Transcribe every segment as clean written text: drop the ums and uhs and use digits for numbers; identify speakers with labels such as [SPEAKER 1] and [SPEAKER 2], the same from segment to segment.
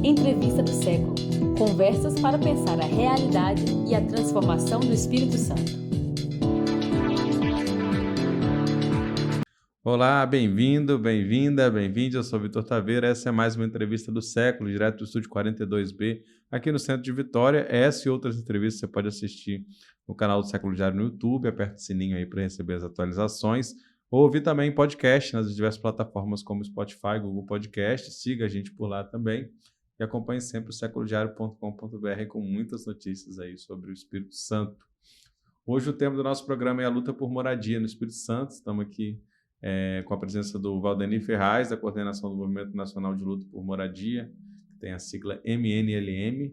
[SPEAKER 1] Entrevista do século. Conversas para pensar a realidade e a transformação do Espírito Santo.
[SPEAKER 2] Olá, bem-vindo, bem-vinda, bem-vinde. Eu sou Vitor Taveira. Essa é mais uma entrevista do século, direto do estúdio 42B, aqui no centro de Vitória. Essa e outras entrevistas você pode assistir no canal do Século Diário no YouTube. Aperte o sininho aí para receber as atualizações. Ou ouvir também podcast nas diversas plataformas como Spotify, Google Podcast. Siga a gente por lá também. E acompanhe sempre o seculodiario.com.br com muitas notícias aí sobre o Espírito Santo. Hoje o tema do nosso programa é a luta por moradia no Espírito Santo. Estamos aqui com a presença do Valdenir Ferraz, da coordenação do Movimento Nacional de Luta por Moradia, que tem a sigla MNLM,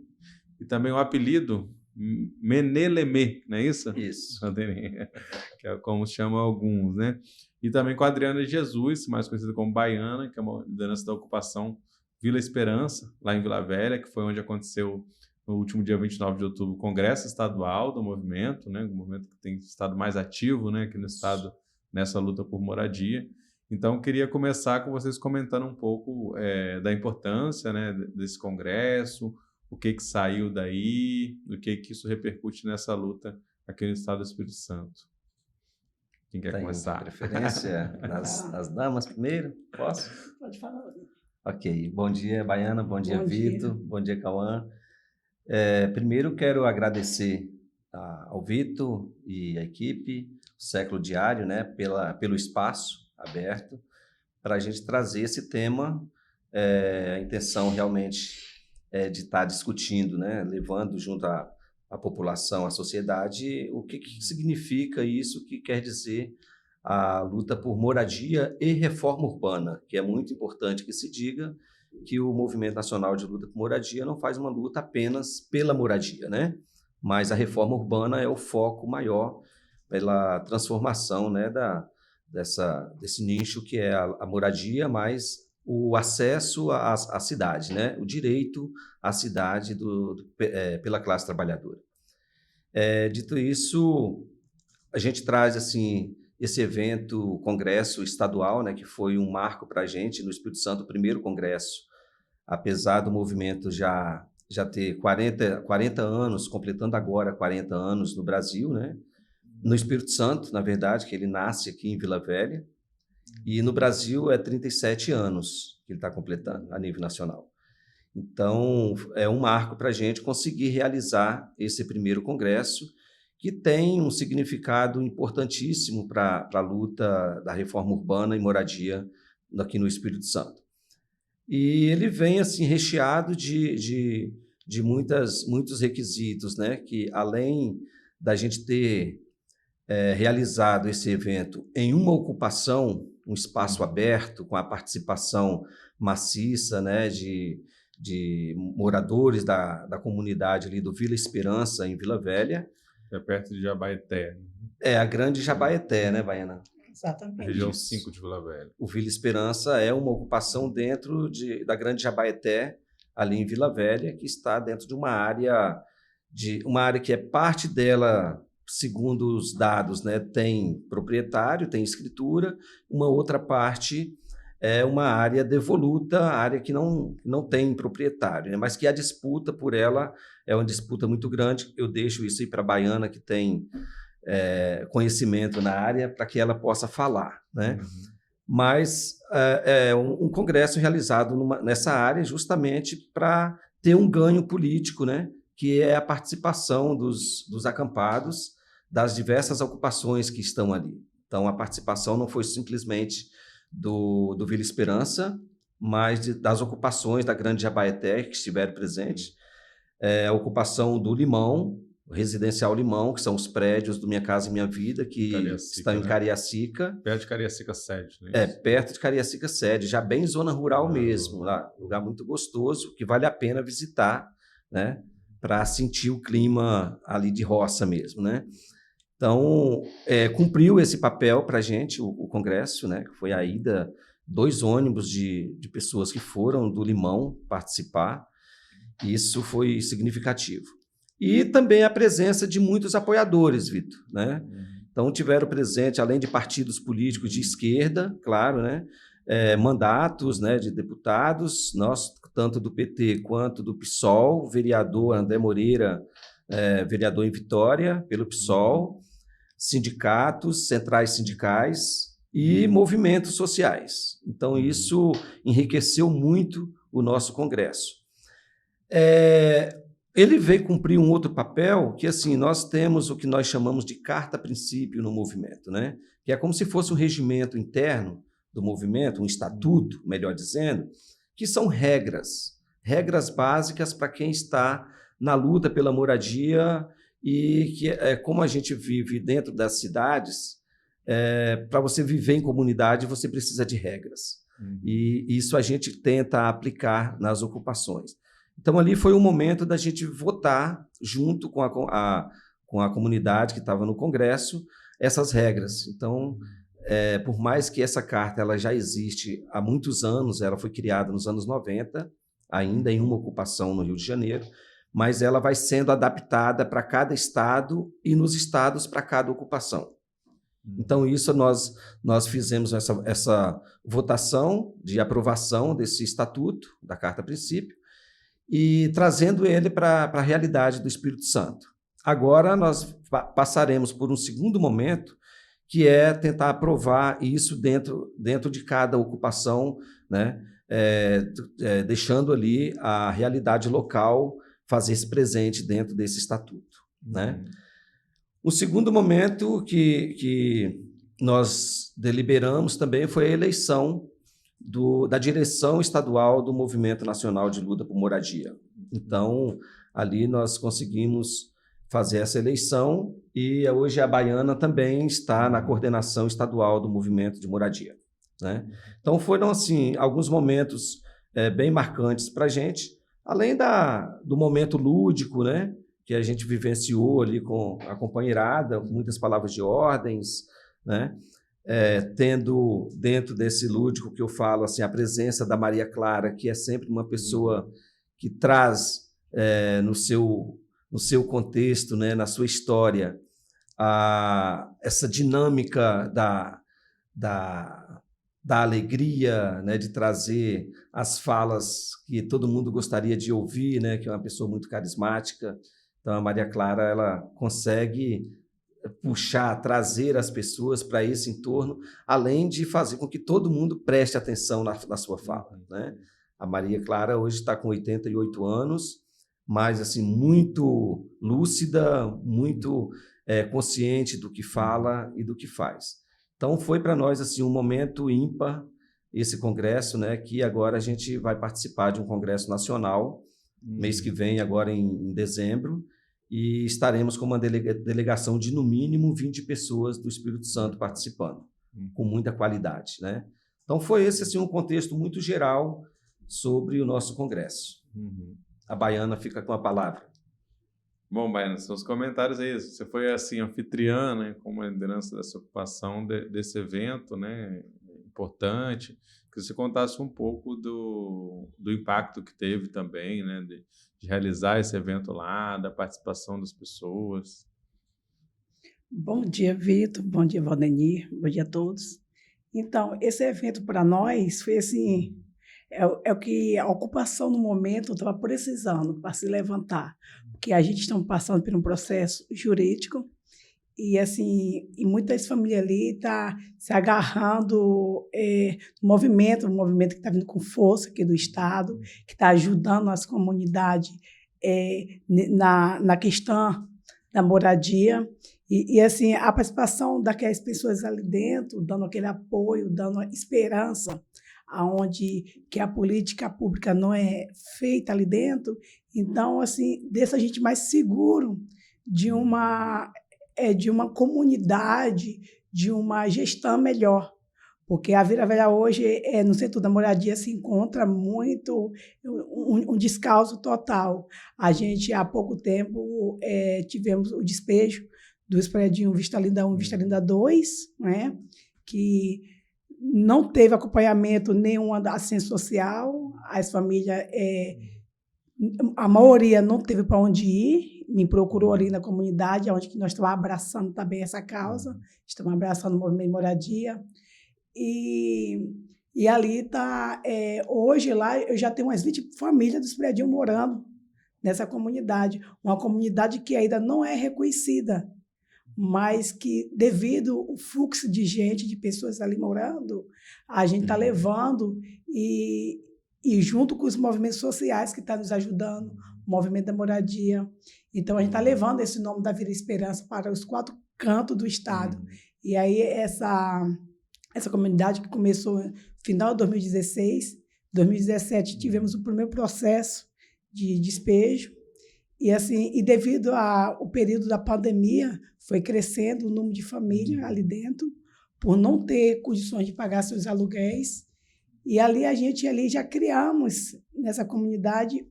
[SPEAKER 2] e também o apelido Meneleme, não é isso?
[SPEAKER 3] Isso.
[SPEAKER 2] Valdenir, que é como chamam alguns, né? E também com a Adriana Jesus, mais conhecida como Baiana, que é uma liderança da ocupação Vila Esperança, lá em Vila Velha, que foi onde aconteceu no último dia 29 de outubro o Congresso Estadual do movimento, né? O movimento que tem estado mais ativo, né, aqui no estado, nessa luta por moradia. Então, queria começar com vocês comentando um pouco da importância, né, desse congresso, o que saiu daí, o que isso repercute nessa luta aqui no estado do Espírito Santo. Quem quer começar?
[SPEAKER 3] Preferência nas damas primeiro? Posso?
[SPEAKER 4] Pode falar.
[SPEAKER 3] Ok. Bom dia, Baiana. Bom dia, Vitor. Bom dia, Cauã. Primeiro, quero agradecer ao Vitor e à equipe, o Século Diário, né, pelo espaço aberto para a gente trazer esse tema. A intenção realmente é de estar discutindo, né, levando junto à população, à sociedade, o que significa isso, o que quer dizer a luta por moradia e reforma urbana, que é muito importante que se diga que o Movimento Nacional de Luta por Moradia não faz uma luta apenas pela moradia, né? Mas a reforma urbana é o foco maior pela transformação, né, desse nicho que é a moradia, mais o acesso à cidade, né? O direito à cidade pela classe trabalhadora. Dito isso, a gente traz assim esse evento, o Congresso Estadual, né, que foi um marco para a gente no Espírito Santo, o primeiro congresso, apesar do movimento já ter 40 anos, completando agora 40 anos no Brasil, né? No Espírito Santo, na verdade, que ele nasce aqui em Vila Velha, e no Brasil é 37 anos que ele está completando a nível nacional. Então, é um marco para a gente conseguir realizar esse primeiro congresso, que tem um significado importantíssimo para a luta da reforma urbana e moradia aqui no Espírito Santo. E ele vem assim recheado de muitos requisitos, né? Que além da gente ter realizado esse evento em uma ocupação, um espaço aberto, com a participação maciça, né, de moradores da comunidade ali do Vila Esperança, em Vila Velha.
[SPEAKER 2] É perto de Jabaeté.
[SPEAKER 3] É a grande Jabaeté, né, Baiana?
[SPEAKER 4] Exatamente.
[SPEAKER 2] Região 5 de Vila Velha.
[SPEAKER 3] O Vila Esperança é uma ocupação dentro da grande Jabaeté, ali em Vila Velha, que está dentro de uma área que é parte dela, segundo os dados, né, tem proprietário, tem escritura, uma outra parte é uma área devoluta, área que não tem proprietário, né, mas que a disputa por ela é uma disputa muito grande. Eu deixo isso aí para a Baiana, que tem conhecimento na área, para que ela possa falar, né? Uhum. Mas é um congresso realizado nessa área justamente para ter um ganho político, né? Que é a participação dos acampados, das diversas ocupações que estão ali. Então, a participação não foi simplesmente do Vila Esperança, mas das ocupações da Grande Jabaeté, que estiveram presentes, a ocupação do Limão, o Residencial Limão, que são os prédios do Minha Casa e Minha Vida, que estão em Cariacica.
[SPEAKER 2] Perto de Cariacica Sede, né?
[SPEAKER 3] Perto de Cariacica Sede, já bem zona rural mesmo, lá, lugar muito gostoso, que vale a pena visitar, né, para sentir o clima ali de roça mesmo, né? Então, cumpriu esse papel para a gente, o congresso, né, que foi a ida, 2 ônibus de pessoas que foram do Limão participar. Isso foi significativo. E também a presença de muitos apoiadores, Vitor, né? Então, tiveram presente, além de partidos políticos de esquerda, claro, né, mandatos, né, de deputados, nós tanto do PT quanto do PSOL, vereador André Moreira, vereador em Vitória, pelo PSOL, sindicatos, centrais sindicais e movimentos sociais. Então, isso enriqueceu muito o nosso Congresso. Ele veio cumprir um outro papel, que assim, nós temos o que nós chamamos de carta-princípio no movimento, né? Que é como se fosse um regimento interno do movimento, um estatuto, melhor dizendo, que são regras básicas para quem está na luta pela moradia e que, como a gente vive dentro das cidades, para você viver em comunidade, você precisa de regras. E isso a gente tenta aplicar nas ocupações. Então, ali foi um momento da gente votar, junto com a comunidade que estava no Congresso, essas regras. Então, por mais que essa carta ela já existe há muitos anos, ela foi criada nos anos 90, ainda em uma ocupação no Rio de Janeiro, mas ela vai sendo adaptada para cada estado e nos estados para cada ocupação. Então, isso nós fizemos essa votação de aprovação desse estatuto, da Carta-Princípio, e trazendo ele para a realidade do Espírito Santo. Agora, nós passaremos por um segundo momento, que é tentar aprovar isso dentro de cada ocupação, né? Deixando ali a realidade local fazer-se presente dentro desse estatuto, né? O segundo momento que nós deliberamos também foi a eleição da direção estadual do Movimento Nacional de Luta por Moradia. Então, ali nós conseguimos fazer essa eleição e hoje a Baiana também está na coordenação estadual do Movimento de Moradia, né? Então, foram assim, alguns momentos bem marcantes para a gente, além do momento lúdico, né, que a gente vivenciou ali com a companheirada, muitas palavras de ordens, né? Tendo dentro desse lúdico que eu falo, assim, a presença da Maria Clara, que é sempre uma pessoa que traz no seu contexto, né, na sua história, essa dinâmica da alegria, né, de trazer as falas que todo mundo gostaria de ouvir, né, que é uma pessoa muito carismática. Então, a Maria Clara ela consegue puxar, trazer as pessoas para esse entorno, além de fazer com que todo mundo preste atenção na sua fala, né? A Maria Clara hoje está com 88 anos, mas assim, muito lúcida, muito consciente do que fala e do que faz. Então, foi para nós assim, um momento ímpar, esse congresso, né, que agora a gente vai participar de um congresso nacional, mês que vem, agora em dezembro, e estaremos com uma delegação de, no mínimo, 20 pessoas do Espírito Santo participando, com muita qualidade, né? Então, foi esse assim, um contexto muito geral sobre o nosso congresso. A Baiana fica com a palavra.
[SPEAKER 2] Bom, Baiana, seus comentários aí. Você foi assim, anfitriã, né, como liderança dessa ocupação desse evento, né, importante. Que você contasse um pouco do impacto que teve também, né, de realizar esse evento lá, da participação das pessoas.
[SPEAKER 4] Bom dia, Vitor. Bom dia, Valdenir. Bom dia a todos. Então, esse evento para nós foi assim, é o que a ocupação no momento estava precisando para se levantar, porque a gente está passando por um processo jurídico e assim, e muitas famílias ali estão se agarrando no movimento, um movimento que está vindo com força aqui do Estado, que está ajudando as comunidades na questão da moradia. E assim, a participação daquelas pessoas ali dentro, dando aquele apoio, dando esperança, aonde que a política pública não é feita ali dentro. Então, assim, deixa a gente mais seguro de uma comunidade, de uma gestão melhor. Porque a Vila Velha hoje, no setor da moradia, se encontra muito um descaso total. A gente, há pouco tempo, tivemos o despejo dos prédios Vista Linda 1 e Vista Linda 2, né, que não teve acompanhamento nenhum da assistência social, as famílias, a maioria não teve para onde ir, me procurou ali na comunidade, onde nós estamos abraçando também essa causa, estamos abraçando o movimento de moradia, e E ali está, hoje lá eu já tenho umas 20 famílias dos prédios morando nessa comunidade. Uma comunidade que ainda não é reconhecida, mas que, devido ao fluxo de gente, de pessoas ali morando, a gente está levando e junto com os movimentos sociais que estão nos ajudando, o movimento da moradia. Então, a gente está levando esse nome da Vila Esperança para os 4 cantos do estado. E aí, essa comunidade que começou no final de 2016, 2017, tivemos o primeiro processo de despejo. E, assim, e devido ao período da pandemia, foi crescendo o número de famílias ali dentro, por não ter condições de pagar seus aluguéis. E ali a gente já criamos, nessa comunidade,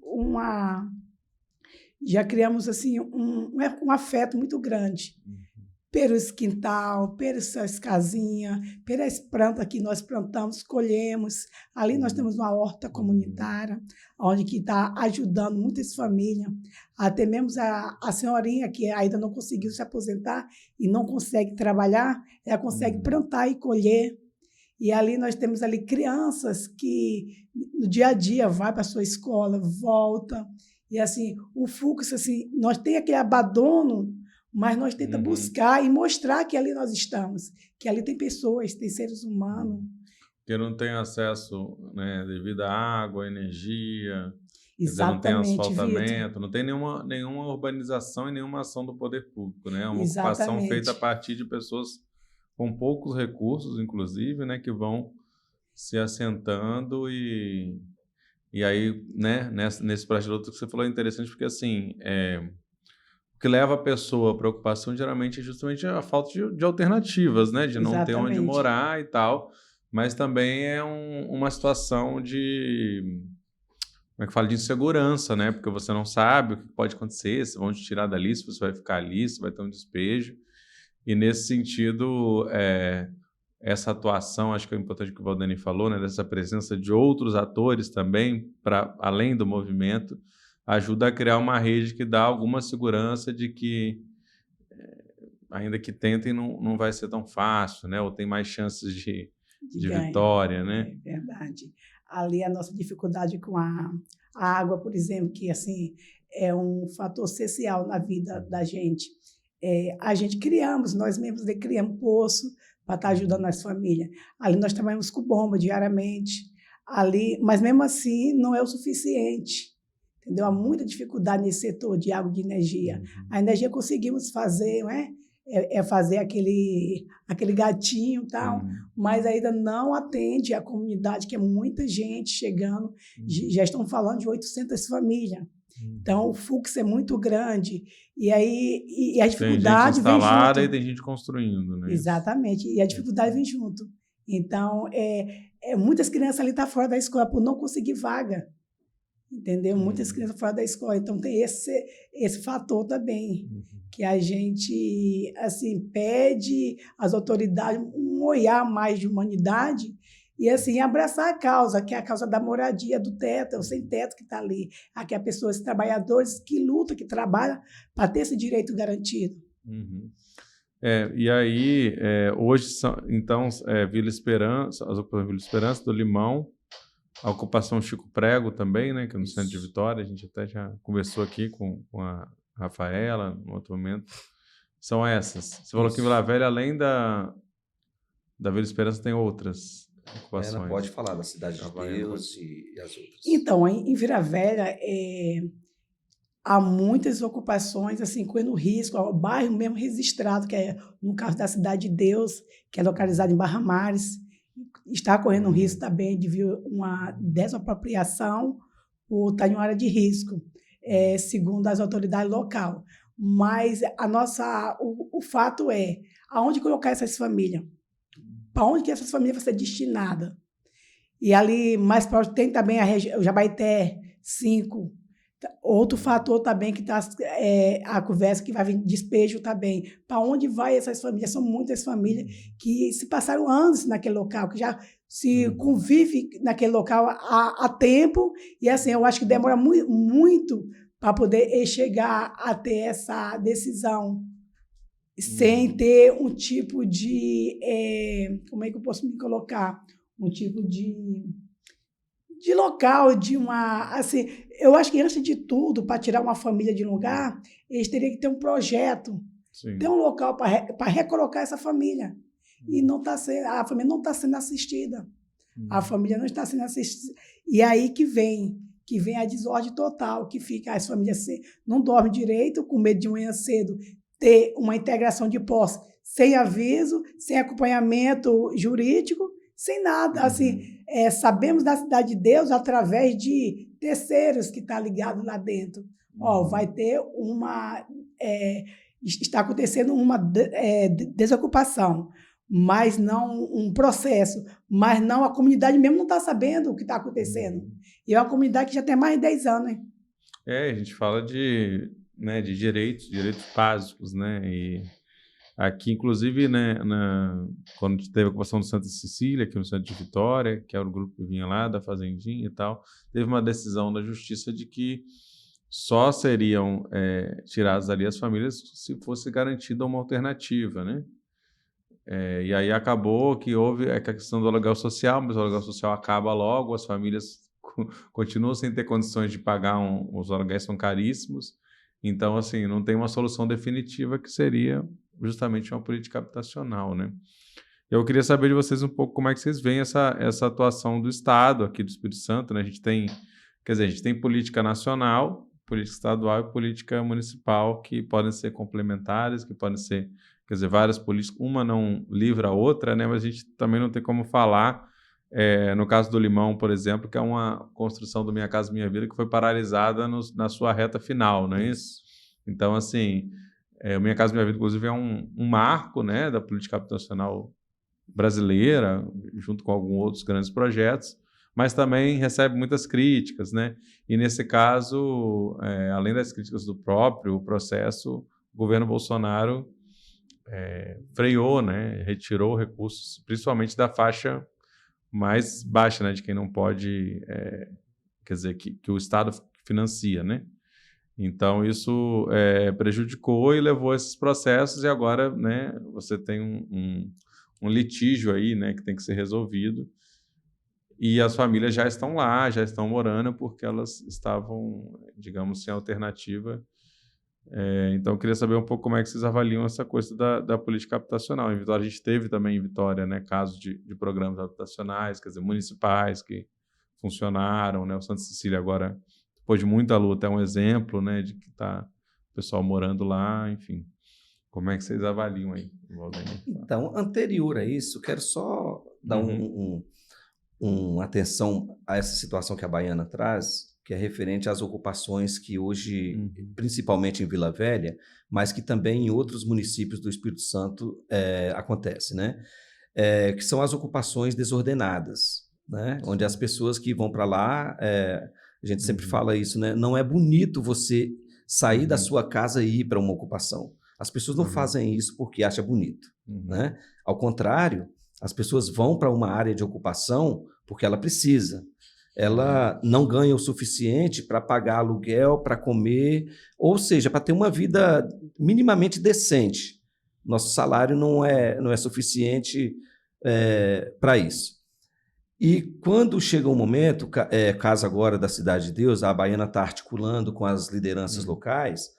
[SPEAKER 4] assim, um afeto muito grande. Pelos quintal, pelas casinhas, pelas plantas que nós plantamos, colhemos. Ali nós temos uma horta comunitária, onde que está ajudando muitas famílias. Até mesmo a senhorinha que ainda não conseguiu se aposentar e não consegue trabalhar, ela consegue plantar e colher. E ali nós temos ali crianças que no dia a dia vai para a sua escola, volta. E assim, o fluxo, assim, nós tem aquele abandono, mas nós tentamos buscar e mostrar que ali nós estamos, que ali tem pessoas, tem seres humanos.
[SPEAKER 2] Que não tem acesso, né, devido à água, energia,
[SPEAKER 4] Exatamente,
[SPEAKER 2] não tem asfaltamento,
[SPEAKER 4] Vitor.
[SPEAKER 2] não tem nenhuma urbanização e nenhuma ação do poder público, né? É uma
[SPEAKER 4] Exatamente.
[SPEAKER 2] ocupação feita a partir de pessoas com poucos recursos, inclusive, né, que vão se assentando e aí, né, nesse projeto que você falou é interessante porque, assim, o que leva a pessoa à preocupação geralmente é justamente a falta de alternativas, né? De não ter onde morar e tal. Mas também é uma situação de, como é que fala, de insegurança, né? Porque você não sabe o que pode acontecer, se vão te tirar dali, se você vai ficar ali, se vai ter um despejo. E nesse sentido, essa atuação, acho que é importante que o Valdeni falou, né? Dessa presença de outros atores também, para além do movimento, ajuda a criar uma rede que dá alguma segurança de que, ainda que tentem, não vai ser tão fácil, né? Ou tem mais chances de vitória, né?
[SPEAKER 4] É verdade. Ali a nossa dificuldade com a água, por exemplo, que assim é um fator essencial na vida da gente. A gente nós mesmos criamos poço para estar ajudando as famílias. Ali nós trabalhamos com bomba diariamente, ali, mas mesmo assim não é o suficiente. Entendeu? Há muita dificuldade nesse setor de água e de energia. A energia conseguimos fazer, não é? Fazer aquele gatinho e tal, mas ainda não atende a comunidade, que é muita gente chegando, já estão falando de 800 famílias. Então, o fluxo é muito grande. E aí a dificuldade
[SPEAKER 2] vem junto. Tem gente instalada
[SPEAKER 4] e
[SPEAKER 2] tem gente construindo, né?
[SPEAKER 4] Exatamente. E a dificuldade vem junto. Então, muitas crianças ali estão fora da escola por não conseguir vaga. Entendeu? Muitas crianças fora da escola. Então, tem esse fator também, que a gente assim, pede às autoridades um olhar mais de humanidade e assim, abraçar a causa, que é a causa da moradia, do teto, o sem-teto que está ali. Aqui há pessoas, trabalhadores que lutam, que trabalham para ter esse direito garantido.
[SPEAKER 2] E aí, hoje, então, Vila Esperança, as ocupações Vila Esperança, do Limão, a ocupação Chico Prego também, né, que é no centro de Vitória, a gente até já conversou aqui com a Rafaela, no outro momento. São essas. Você falou que em Vila Velha, além da Vila Esperança, tem outras ocupações.
[SPEAKER 3] Ela pode falar da Cidade de Deus e as outras.
[SPEAKER 4] Então, em Vila Velha, há muitas ocupações, assim, correndo risco, o bairro mesmo registrado, que é no caso da Cidade de Deus, que é localizado em Barra Mares, está correndo risco também de vir uma desapropriação ou está em uma área de risco, segundo as autoridades locais. Mas o fato é, aonde colocar essas famílias? Para onde que essas famílias vão ser destinadas? E ali, mais próximo, tem também o Jabaité 5. Outro fator também que está a conversa, que vai vir despejo também. Para onde vai essas famílias? São muitas famílias que se passaram anos naquele local, que já se convive naquele local há tempo. E assim, eu acho que demora muito para poder chegar a ter essa decisão, sem ter um tipo de... como é que eu posso me colocar? um tipo de local, de uma... Assim, eu acho que, antes de tudo, para tirar uma família de um lugar, eles teriam que ter um projeto,
[SPEAKER 2] Sim.
[SPEAKER 4] ter um local para recolocar essa família. E não tá sendo, a família não está sendo assistida. A família não está sendo assistida. E aí que vem a desordem total, que fica as famílias não dormem direito, com medo de manhã cedo ter uma integração de posse sem aviso, sem acompanhamento jurídico, sem nada. Assim, sabemos da cidade de Deus através de terceiros que estão ligados lá dentro. Vai ter está acontecendo uma desocupação, mas não um processo, mas não a comunidade mesmo não está sabendo o que está acontecendo. E é uma comunidade que já tem mais de 10 anos. Hein?
[SPEAKER 2] A gente fala de direitos básicos, né? E aqui, inclusive, né, quando teve a ocupação do Santa Cecília, aqui no centro de Vitória, que era o grupo que vinha lá da Fazendinha e tal, teve uma decisão da justiça de que só seriam tiradas ali as famílias se fosse garantida uma alternativa, né? E aí acabou que houve a questão do aluguel social, mas o aluguel social acaba logo, as famílias continuam sem ter condições de pagar, os aluguéis são caríssimos, então, assim, não tem uma solução definitiva, que seria justamente uma política habitacional, né? Eu queria saber de vocês um pouco como é que vocês veem essa atuação do Estado aqui do Espírito Santo, né? A gente tem política nacional, política estadual e política municipal, que podem ser complementares, que podem ser, várias políticas, uma não livra a outra, né? Mas a gente também não tem como falar, no caso do Limão, por exemplo, que é uma construção do Minha Casa Minha Vida que foi paralisada na sua reta final, não é isso? Então, assim, o Minha Casa Minha Vida, inclusive, é um marco, né, da política habitacional brasileira, junto com alguns outros grandes projetos, mas também recebe muitas críticas, né? E, nesse caso, além das críticas do próprio processo, o governo Bolsonaro freou, né? Retirou recursos, principalmente da faixa mais baixa, né? De quem não pode, que o Estado financia, né? Então, isso prejudicou e levou a esses processos, e agora, né, você tem um litígio aí, né, que tem que ser resolvido, e as famílias já estão lá, já estão morando, porque elas estavam, digamos, sem alternativa. Então, eu queria saber um pouco como é que vocês avaliam essa coisa da política habitacional. Em Vitória, a gente teve também, em Vitória, né, casos de programas habitacionais, municipais, que funcionaram, né? O Santa Cecília agora, depois de muita luta, é um exemplo, né, de que está o pessoal morando lá, enfim. Como é que vocês avaliam aí, Valdenir?
[SPEAKER 3] Então, anterior a isso, quero só dar uma atenção a essa situação que a Baiana traz, que é referente às ocupações que hoje, principalmente em Vila Velha, mas que também em outros municípios do Espírito Santo acontece, né? Que são as ocupações desordenadas, né? Onde as pessoas que vão para lá, a gente sempre fala isso, né? Não é bonito você sair da sua casa e ir para uma ocupação. As pessoas não fazem isso porque acham bonito, né? Ao contrário, as pessoas vão para uma área de ocupação porque ela precisa. Ela não ganha o suficiente para pagar aluguel, para comer, ou seja, para ter uma vida minimamente decente. Nosso salário não é suficiente para isso. E quando chega um momento, caso agora da Cidade de Deus, a Baiana está articulando com as lideranças locais,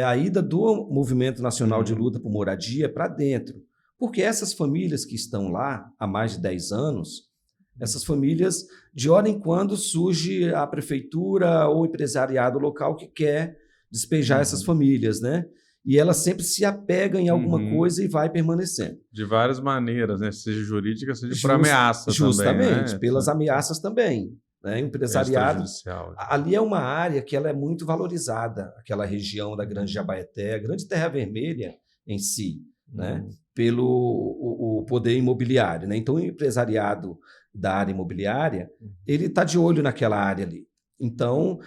[SPEAKER 3] a ida do Movimento Nacional de Luta por Moradia para dentro. Porque essas famílias que estão lá há mais de 10 anos, essas famílias, de hora em quando, surge a prefeitura ou o empresariado local que quer despejar essas famílias, né? E elas sempre se apegam em alguma coisa e vai permanecendo.
[SPEAKER 2] De várias maneiras, né? Seja jurídica, seja por ameaça
[SPEAKER 3] justamente,
[SPEAKER 2] também, né?
[SPEAKER 3] Pelas ameaças também. Né? O empresariado, ali é uma área que ela é muito valorizada, aquela região da Grande Jabaeté, a Grande Terra Vermelha em si, né? Pelo o poder imobiliário. Né? Então, o empresariado da área imobiliária, ele está de olho naquela área ali. Então,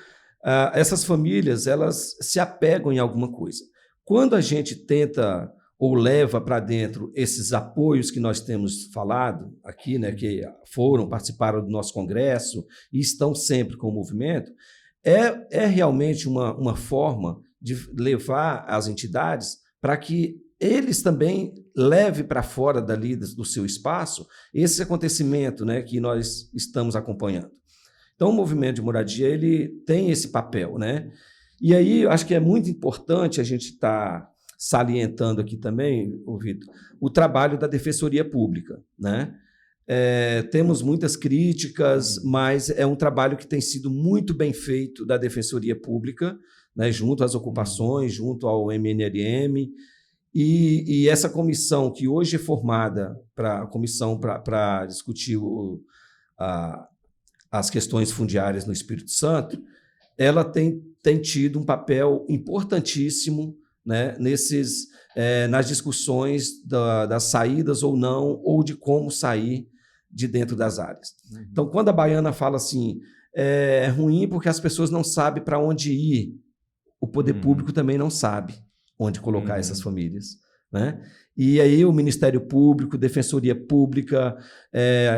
[SPEAKER 3] essas famílias, elas se apegam em alguma coisa. Quando a gente tenta ou leva para dentro esses apoios que nós temos falado aqui, né, que participaram do nosso congresso e estão sempre com o movimento, é realmente uma forma de levar as entidades para que eles também levem para fora dali do seu espaço esse acontecimento, né, que nós estamos acompanhando. Então, o movimento de moradia ele tem esse papel, né? E aí, eu acho que é muito importante a gente estar salientando aqui também, Vitor, o trabalho da Defensoria Pública, né? Temos muitas críticas, mas é um trabalho que tem sido muito bem feito da Defensoria Pública, né, junto às ocupações, junto ao MNLM, e essa comissão que hoje é formada para discutir as questões fundiárias no Espírito Santo, ela tem tido um papel importantíssimo, né, nas discussões das saídas ou não, ou de como sair de dentro das áreas. Então, quando a Baiana fala assim, é ruim porque as pessoas não sabem para onde ir, o poder público também não sabe onde colocar essas famílias, né? E aí o Ministério Público, Defensoria Pública,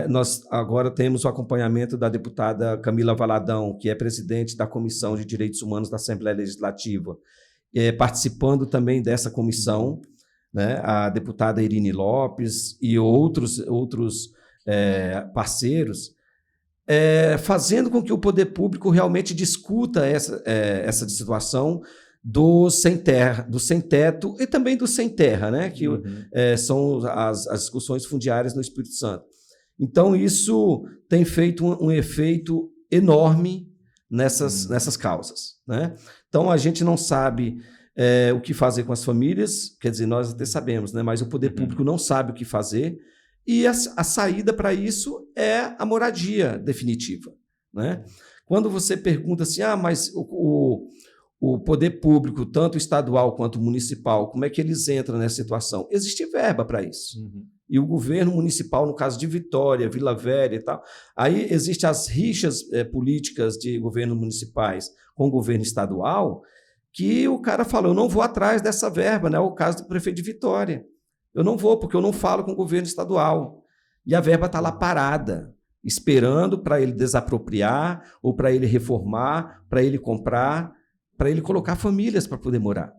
[SPEAKER 3] nós agora temos o acompanhamento da deputada Camila Valadão, que é presidente da Comissão de Direitos Humanos da Assembleia Legislativa, participando também dessa comissão, né? A deputada Irine Lopes e outros parceiros, fazendo com que o poder público realmente discuta essa situação do sem-teto e também do sem-terra, né? Que são as discussões fundiárias no Espírito Santo. Então, isso tem feito um efeito enorme nessas causas, né? Então, a gente não sabe o que fazer com as famílias, quer dizer, nós até sabemos, né? Mas o poder público não sabe o que fazer, e a saída para isso é a moradia definitiva, né? Quando você pergunta assim, mas o poder público, tanto estadual quanto municipal, como é que eles entram nessa situação? Existe verba para isso. E o governo municipal, no caso de Vitória, Vila Velha e tal, aí existem as rixas políticas de governos municipais com o governo estadual, que o cara fala, eu não vou atrás dessa verba, né? O caso do prefeito de Vitória. Eu não vou, porque eu não falo com o governo estadual. E a verba está lá parada, esperando para ele desapropriar, ou para ele reformar, para ele comprar, para ele colocar famílias para poder morar.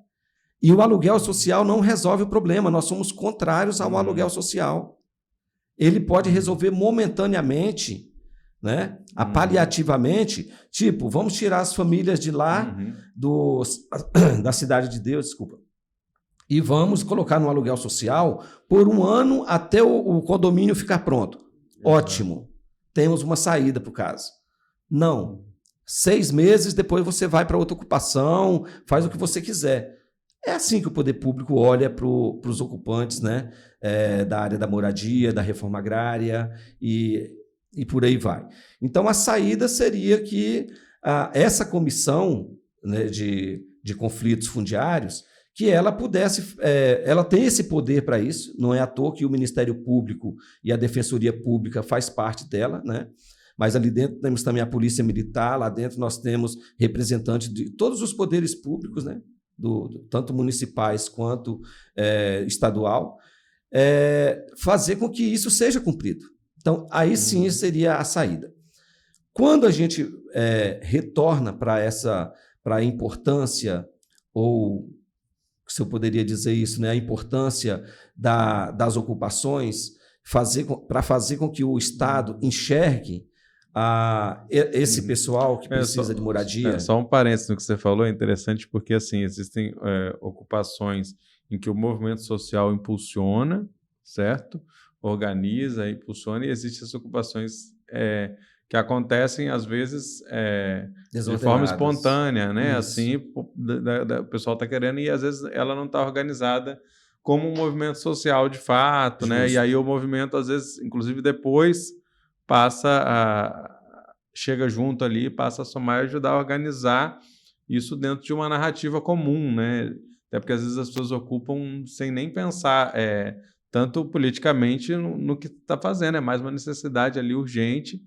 [SPEAKER 3] E o aluguel social não resolve o problema, nós somos contrários ao aluguel social. Ele pode resolver momentaneamente, né? Paliativamente, tipo, vamos tirar as famílias de lá, da Cidade de Deus, desculpa, e vamos colocar no aluguel social por um ano até o condomínio ficar pronto. Ótimo, temos uma saída para o caso. Não. 6 meses, depois você vai para outra ocupação, faz o que você quiser. É assim que o poder público olha para os ocupantes, né? Da área da moradia, da reforma agrária e por aí vai. Então, a saída seria que essa comissão, né, de conflitos fundiários, que ela pudesse, ela tem esse poder para isso, não é à toa que o Ministério Público e a Defensoria Pública faz parte dela, né? Mas ali dentro temos também a Polícia Militar, lá dentro nós temos representantes de todos os poderes públicos, né? Tanto municipais quanto estadual, fazer com que isso seja cumprido. Então, aí sim seria a saída. Quando a gente retorna para a importância, ou se eu poderia dizer isso, né? A importância das ocupações, para fazer com que o Estado enxergue esse pessoal que precisa de moradia.
[SPEAKER 2] Só um parênteses no que você falou, é interessante porque assim, existem ocupações em que o movimento social impulsiona, certo? Organiza, impulsiona, e existem as ocupações que acontecem, às vezes, de forma espontânea, né? Assim, o pessoal está querendo e, às vezes, ela não está organizada como um movimento social de fato, né? E aí o movimento, às vezes, inclusive depois, chega junto ali, passa a somar e ajudar a organizar isso dentro de uma narrativa comum, né? Até porque, às vezes, as pessoas ocupam sem nem pensar tanto politicamente no que está fazendo, é mais uma necessidade ali urgente,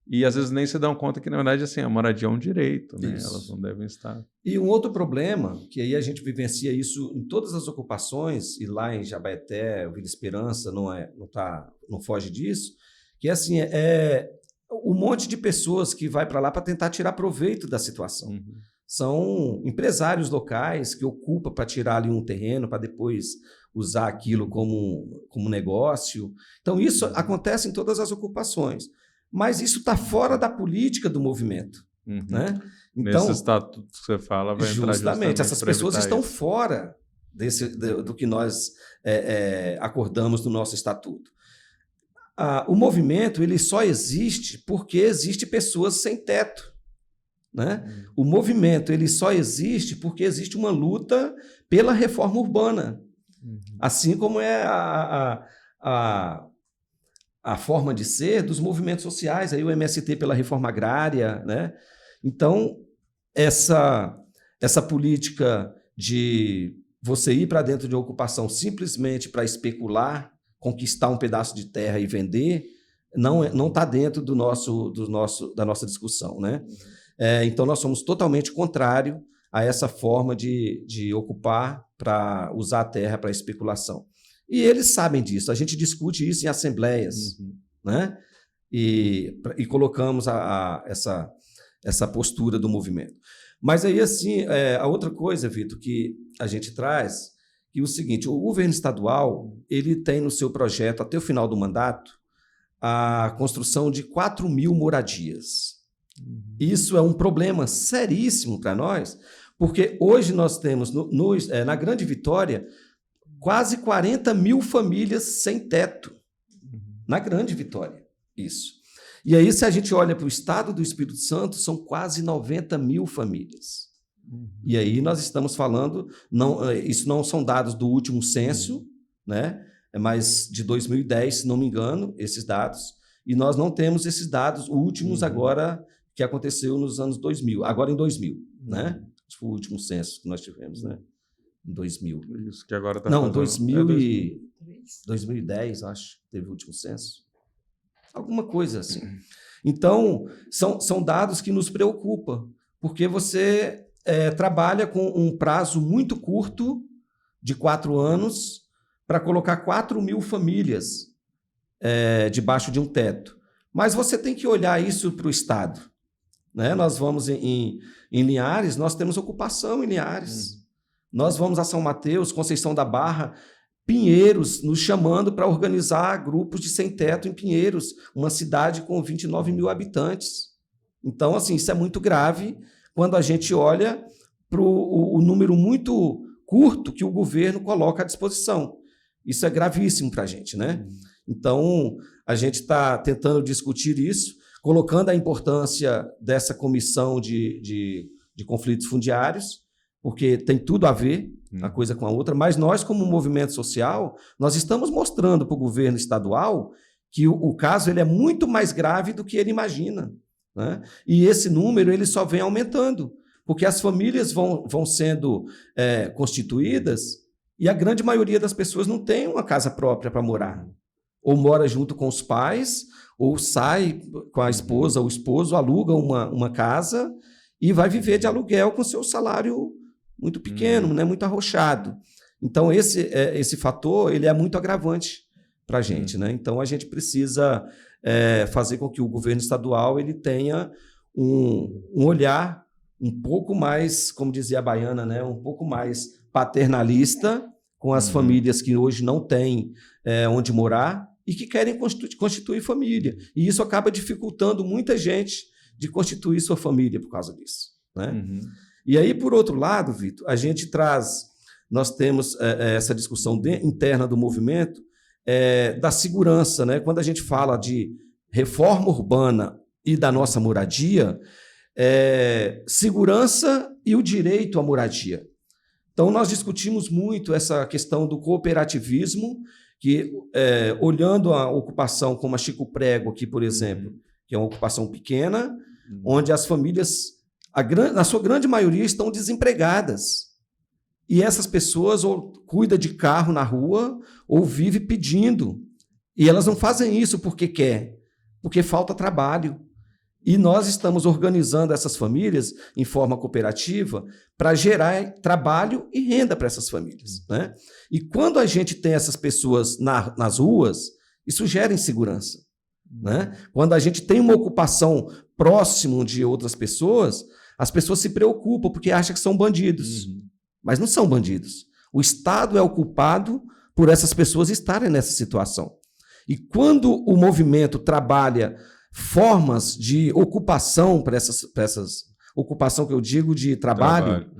[SPEAKER 2] e às vezes nem se dão conta que, na verdade, assim, a moradia é um direito, né? Elas não devem estar...
[SPEAKER 3] E um outro problema, que aí a gente vivencia isso em todas as ocupações, e lá em Jabaeté, Vila Esperança não foge disso, que assim, um monte de pessoas que vai para lá para tentar tirar proveito da situação. são empresários locais que ocupam para tirar ali um terreno, para depois usar aquilo como negócio. Então, isso acontece em todas as ocupações. Mas isso está fora da política do movimento. Né?
[SPEAKER 2] Então, nesse estatuto que você fala, vai entrar
[SPEAKER 3] justamente essas pessoas estão fora do que nós acordamos no nosso estatuto. O movimento ele só existe porque existe pessoas sem teto. Né? O movimento ele só existe porque existe uma luta pela reforma urbana. Assim como é a forma de ser dos movimentos sociais, aí o MST pela reforma agrária, né? Então, essa política de você ir para dentro de uma ocupação simplesmente para especular, conquistar um pedaço de terra e vender, não está dentro da nossa discussão, né? Então, nós somos totalmente contrário a essa forma de ocupar para usar a terra para especulação. E eles sabem disso, a gente discute isso em assembleias, né? E colocamos essa postura do movimento. Mas aí, assim, a outra coisa, Vitor, que a gente traz, é o seguinte, o governo estadual ele tem no seu projeto, até o final do mandato, a construção de 4.000 moradias. Isso é um problema seríssimo para nós, porque hoje nós temos, na Grande Vitória, quase 40.000 famílias sem teto. Na Grande Vitória, isso. E aí, se a gente olha para o estado do Espírito Santo, são quase 90.000 famílias. E aí nós estamos falando, isso não são dados do último censo, né? Mas de 2010, se não me engano, esses dados. E nós não temos esses dados últimos agora, que aconteceu nos anos 2000. Agora em 2000, né? Esse foi o último censo que nós tivemos, né? Em 2000.
[SPEAKER 2] Isso que agora está
[SPEAKER 3] fazendo... 2010, acho, teve o último censo. Alguma coisa assim. Então, são dados que nos preocupam, porque você trabalha com um prazo muito curto, de 4 anos, para colocar 4.000 famílias debaixo de um teto. Mas você tem que olhar isso para o Estado. Né? Nós vamos em Linhares, nós temos ocupação em Linhares. Nós vamos a São Mateus, Conceição da Barra, Pinheiros, nos chamando para organizar grupos de sem-teto em Pinheiros, uma cidade com 29.000 habitantes. Então, assim, isso é muito grave quando a gente olha para o número muito curto que o governo coloca à disposição. Isso é gravíssimo para a gente, né? Então, a gente está tentando discutir isso, colocando a importância dessa comissão de conflitos fundiários, porque tem tudo a ver uma coisa com a outra, mas nós, como movimento social, nós estamos mostrando para o governo estadual que o caso ele é muito mais grave do que ele imagina. Né? E esse número ele só vem aumentando, porque as famílias vão sendo constituídas e a grande maioria das pessoas não tem uma casa própria para morar. Ou mora junto com os pais, ou sai com a esposa ou o esposo, aluga uma casa e vai viver de aluguel com seu salário muito pequeno, né, muito arrochado. Então, esse fator ele é muito agravante para a gente. Né? Então, a gente precisa fazer com que o governo estadual ele tenha um olhar um pouco mais, como dizia a Baiana, né, um pouco mais paternalista com as famílias que hoje não têm onde morar e que querem constituir família. E isso acaba dificultando muita gente de constituir sua família por causa disso. Né? E aí, por outro lado, Vitor, nós temos essa discussão interna do movimento da segurança. Né? Quando a gente fala de reforma urbana e da nossa moradia, segurança e o direito à moradia. Então, nós discutimos muito essa questão do cooperativismo, que, olhando a ocupação como a Chico Prego aqui, por exemplo, que é uma ocupação pequena, onde as famílias, na sua grande maioria, estão desempregadas. E essas pessoas ou cuidam de carro na rua ou vivem pedindo. E elas não fazem isso porque quer, porque falta trabalho. E nós estamos organizando essas famílias em forma cooperativa para gerar trabalho e renda para essas famílias. Né? E quando a gente tem essas pessoas nas ruas, isso gera insegurança. Né? Quando a gente tem uma ocupação próximo de outras pessoas, As pessoas se preocupam porque acham que são bandidos, mas não são bandidos. O Estado é o culpado por essas pessoas estarem nessa situação. E quando o movimento trabalha formas de ocupação para essas ocupação que eu digo de trabalho.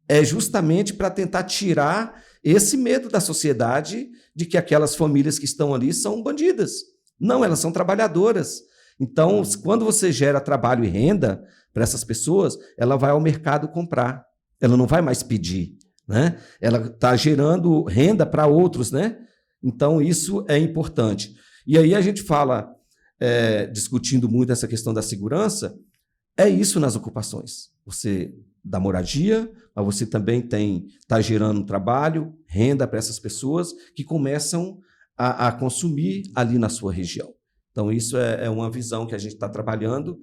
[SPEAKER 3] É justamente para tentar tirar esse medo da sociedade de que aquelas famílias que estão ali são bandidas. Não, elas são trabalhadoras. Então, quando você gera trabalho e renda para essas pessoas, ela vai ao mercado comprar. Ela não vai mais pedir, né? Ela está gerando renda para outros, né? Então, isso é importante. E aí a gente fala, discutindo muito essa questão da segurança, é isso nas ocupações. Você dá moradia, mas você também está gerando trabalho, renda para essas pessoas que começam a consumir ali na sua região. Então, isso é uma visão que a gente está trabalhando,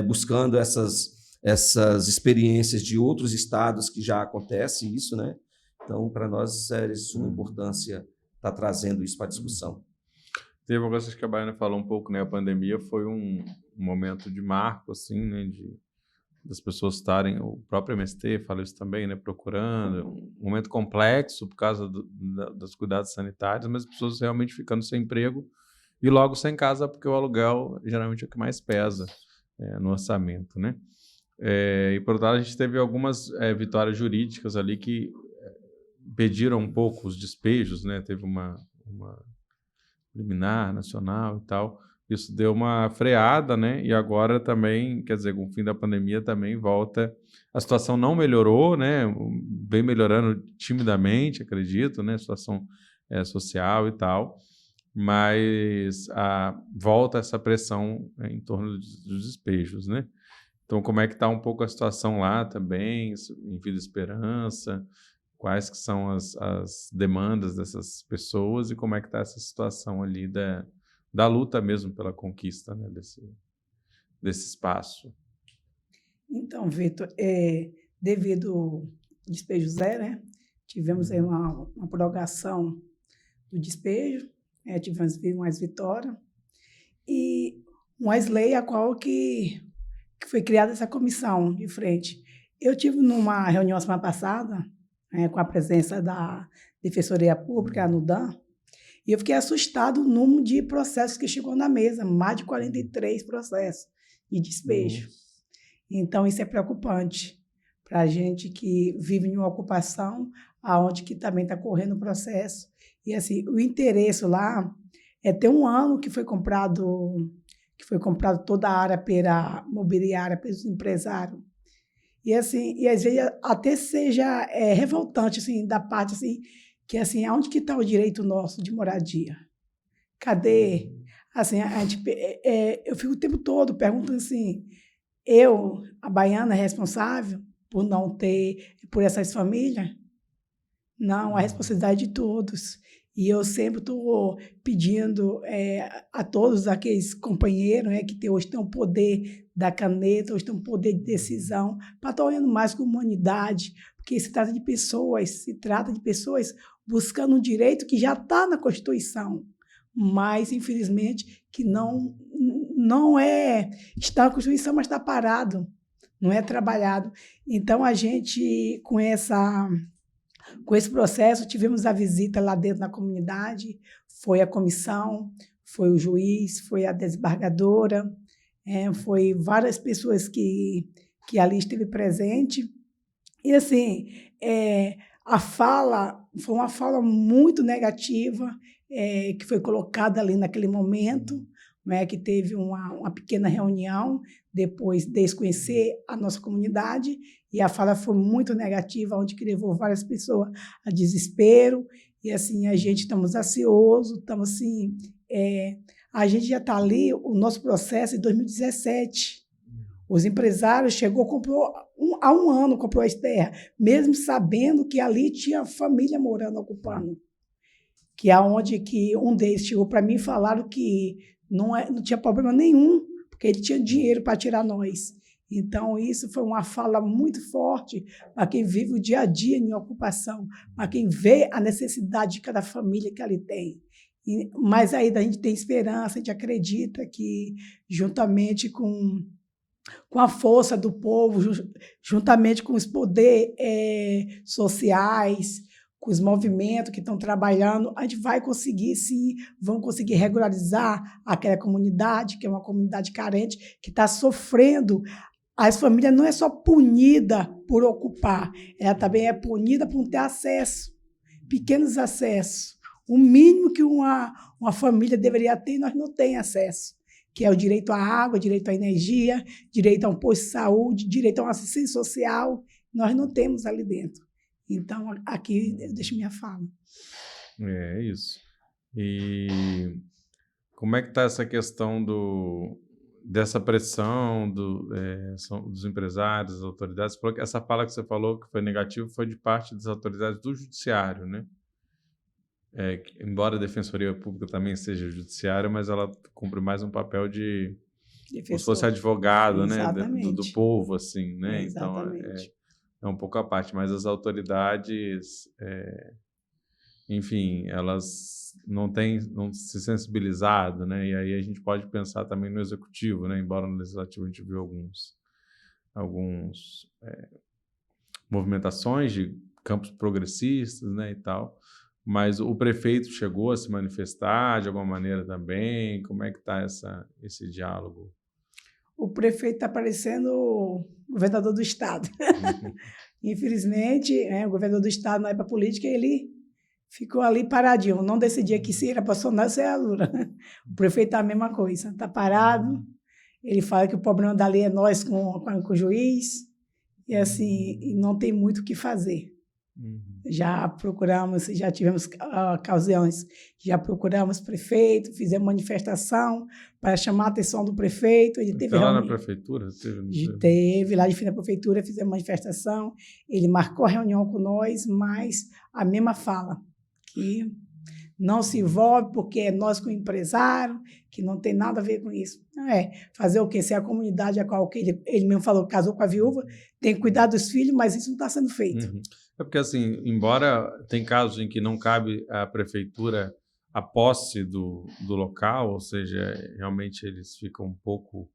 [SPEAKER 3] buscando essas experiências de outros estados que já acontece isso, né? Então, para nós é de suma importância estar trazendo isso para a discussão.
[SPEAKER 2] Teve uma coisa que a Baiana falou um pouco, né? A pandemia foi um momento de marco, assim, né? Das pessoas estarem, o próprio MST fala isso também, né? Procurando, um momento complexo por causa dos cuidados sanitários, mas as pessoas realmente ficando sem emprego e logo sem casa, porque o aluguel geralmente é o que mais pesa no orçamento, né? E por outro lado, a gente teve algumas vitórias jurídicas ali que impediram um pouco os despejos, né? Teve uma liminar nacional e tal. Isso deu uma freada, né? E agora também, quer dizer, com o fim da pandemia também volta. A situação não melhorou, né? Vem melhorando timidamente, acredito, né? A situação social e tal. Mas volta essa pressão em torno dos despejos, né? Então, como é que está um pouco a situação lá também, em Vida Esperança? Quais que são as demandas dessas pessoas e como é que está essa situação ali da luta mesmo pela conquista, né, desse espaço?
[SPEAKER 4] Então, Vitor, devido ao despejo zero, né, tivemos aí uma prorrogação do despejo, tivemos mais vitória e mais lei a qual que foi criada essa comissão de frente. Eu tive numa reunião semana passada, com a presença da Defensoria Pública, a NUDAM, e eu fiquei assustado no número de processos que chegou na mesa, mais de 43 processos de despejo. Então, isso é preocupante para a gente que vive em uma ocupação, onde que também está correndo o processo. E, assim, o interesse lá é ter um ano que foi comprado toda a área mobiliária pelos empresários. E, assim, e às vezes até seja revoltante, assim, da parte, assim, que, assim, aonde que está o direito nosso de moradia? Cadê? Assim, eu fico o tempo todo perguntando assim, a baiana, é responsável por não ter, por essas famílias? Não, a responsabilidade de todos. E eu sempre estou pedindo a todos aqueles companheiros que hoje têm o poder da caneta, hoje têm o poder de decisão, para estar olhando mais com humanidade, porque se trata de pessoas buscando um direito que já está na Constituição, mas, infelizmente, que não está na Constituição, mas está parado, não é trabalhado. Então, a gente, com esse processo, tivemos a visita lá dentro da comunidade, foi a comissão, foi o juiz, foi a desembargadora, foi várias pessoas que ali esteve presente. E, assim, a fala foi uma fala muito negativa, que foi colocada ali naquele momento, que teve uma pequena reunião, depois de conhecer a nossa comunidade, e a fala foi muito negativa, onde que levou várias pessoas a desespero, e assim, a gente estamos ansiosos, estamos assim, a gente já está ali, o nosso processo em 2017, os empresários comprou há um ano, comprou as terras, mesmo sabendo que ali tinha família morando, ocupando, que é onde que um deles chegou para mim e falaram que não tinha problema nenhum, porque ele tinha dinheiro para tirar nós. Então, isso foi uma fala muito forte para quem vive o dia a dia em ocupação, para quem vê a necessidade de cada família que ali tem. Mas aí a gente tem esperança, a gente acredita que, juntamente com com a força do povo, juntamente com os poderes sociais, com os movimentos que estão trabalhando, a gente vai conseguir, sim, vão conseguir regularizar aquela comunidade, que é uma comunidade carente, que está sofrendo. As famílias não é só punida por ocupar, ela também é punida por não ter acesso, pequenos acessos. O mínimo que uma família deveria ter, nós não temos acesso, que é o direito à água, direito à energia, direito a um posto de saúde, direito a uma assistência social, nós não temos ali dentro. Então, aqui eu deixo minha fala.
[SPEAKER 2] É isso. E como é que está essa questão dessa pressão dos empresários, das autoridades? Porque essa fala que você falou que foi negativa foi de parte das autoridades do judiciário, né? Embora a Defensoria Pública também seja judiciária, mas ela cumpre mais um papel de como se fosse advogado, né? Do povo, assim, né?
[SPEAKER 4] Exatamente.
[SPEAKER 2] Então, é um pouco à parte, mas as autoridades, enfim, elas não se sensibilizado, né? E aí a gente pode pensar também no executivo, né? Embora no legislativo a gente viu alguns movimentações de campos progressistas, né, e tal, mas o prefeito chegou a se manifestar de alguma maneira também. Como é que está esse diálogo?
[SPEAKER 4] O prefeito está parecendo o governador do estado. Infelizmente, o governador do estado não é para política, ele ficou ali paradinho, não decidia que se era Bolsonaro ou se era Lula. O prefeito está a mesma coisa, está parado, ele fala que o problema dali é nós com o juiz, e assim, não tem muito o que fazer. Já procuramos, já tivemos ocasiões, já procuramos prefeito, fizemos manifestação para chamar a atenção do prefeito. Ele teve
[SPEAKER 2] lá na prefeitura?
[SPEAKER 4] Teve lá de frente da prefeitura, fizemos manifestação, ele marcou a reunião com nós, mas a mesma fala, que não se envolve porque é nós com o empresário, que não tem nada a ver com isso. Fazer o quê? Se a comunidade a qual ele mesmo falou, casou com a viúva, tem que cuidar dos filhos, mas isso não está sendo feito.
[SPEAKER 2] É porque, assim, embora tem casos em que não cabe à prefeitura a posse do local, ou seja, realmente eles ficam um pouco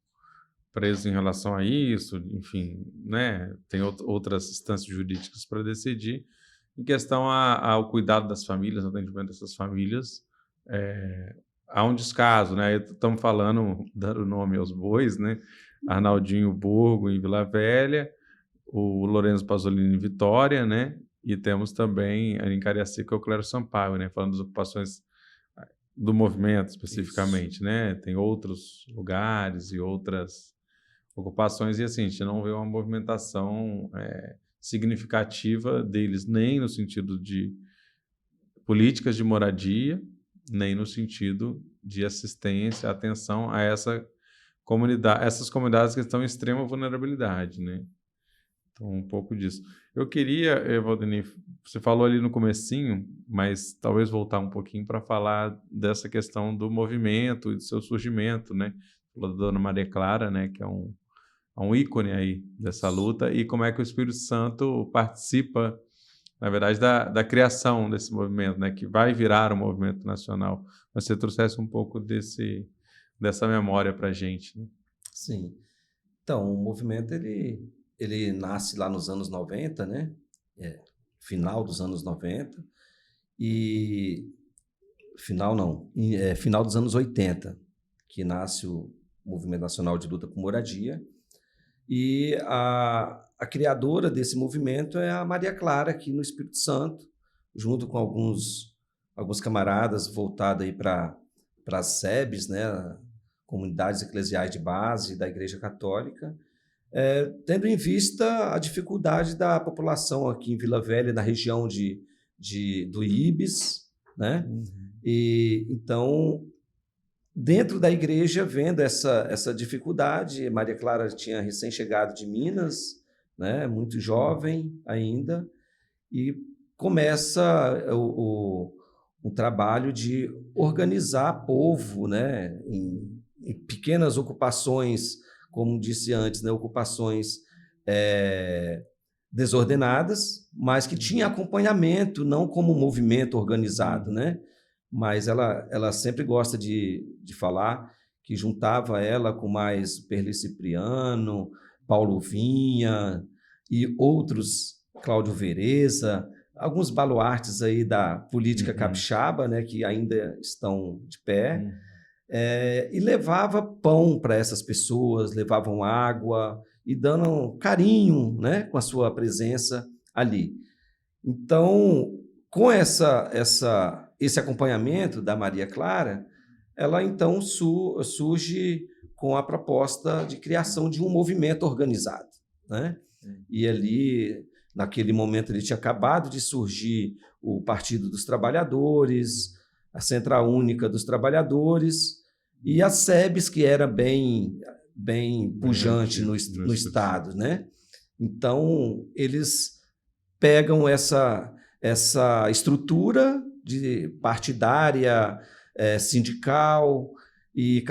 [SPEAKER 2] presos em relação a isso, enfim, né? Tem outras instâncias jurídicas para decidir. Em questão ao cuidado das famílias, ao atendimento dessas famílias, há um descaso, né? Estamos falando, dando nome aos bois, né? Arnaldinho Burgo, em Vila Velha, o Lourenço Pasolini em Vitória, né? E temos também em Cariacica o Clério Sampaio, né? Falando das ocupações do movimento especificamente, isso, né? Tem outros lugares e outras ocupações, e assim, a gente não vê uma movimentação significativa deles, nem no sentido de políticas de moradia, nem no sentido de assistência, atenção a essas comunidades que estão em extrema vulnerabilidade, né? Então, um pouco disso. Eu queria, Valdeni, você falou ali no comecinho, mas talvez voltar um pouquinho para falar dessa questão do movimento e do seu surgimento, né? Falou da Dona Maria Clara, né? Que é um ícone aí dessa luta, e como é que o Espírito Santo participa, na verdade, da criação desse movimento, né? Que vai virar um movimento nacional. Mas você trouxesse um pouco dessa memória para a gente, né?
[SPEAKER 3] Sim. Então, o movimento, ele nasce lá nos anos 90, né? Final dos anos 90, e final dos anos 80, que nasce o Movimento Nacional de Luta por Moradia, e a criadora desse movimento é a Maria Clara, aqui no Espírito Santo, junto com alguns camaradas voltados aí para as SEBs, né? Comunidades eclesiais de base da Igreja Católica, tendo em vista a dificuldade da população aqui em Vila Velha, na região do Ibis, né? E então, dentro da igreja, vendo essa dificuldade, Maria Clara tinha recém-chegado de Minas, né? Muito jovem ainda, e começa um trabalho de organizar povo, né? Em pequenas ocupações, como disse antes, né? Ocupações desordenadas, mas que tinha acompanhamento, não como um movimento organizado, né? Mas ela sempre gosta de falar que juntava ela com mais Perli Cipriano, Paulo Vinha e outros, Cláudio Vereza, alguns baluartes aí da política capixaba, né, que ainda estão de pé, e levava pão para essas pessoas, levavam água e dando carinho, né, com a sua presença ali. Então, com esse acompanhamento da Maria Clara, ela então surge com a proposta de criação de um movimento organizado, né? E ali, naquele momento, ele tinha acabado de surgir o Partido dos Trabalhadores, a Central Única dos Trabalhadores e a SEBS, que era bem pujante no Estado, né? Então, eles pegam essa estrutura partidária, sindical e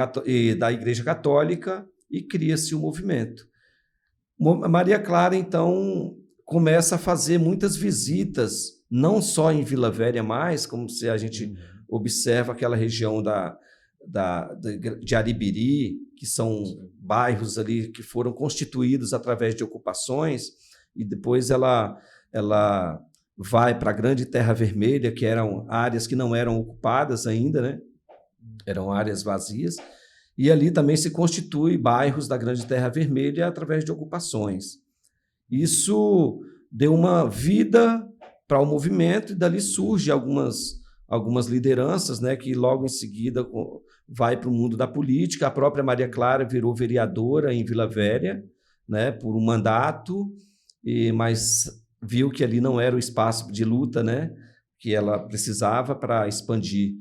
[SPEAKER 3] da Igreja Católica e cria-se o movimento. Maria Clara, então, começa a fazer muitas visitas, não só em Vila Velha mais, como se a gente observa aquela região de Aribiri, que são bairros ali que foram constituídos através de ocupações, e depois ela vai para a Grande Terra Vermelha, que eram áreas que não eram ocupadas ainda, né? Eram áreas vazias, e ali também se constitui bairros da Grande Terra Vermelha através de ocupações. Isso deu uma vida para o movimento, e dali surge algumas lideranças, né, que logo em seguida vai para o mundo da política. A própria Maria Clara virou vereadora em Vila Velha, né, por um mandato, mas viu que ali não era o espaço de luta, né, que ela precisava para expandir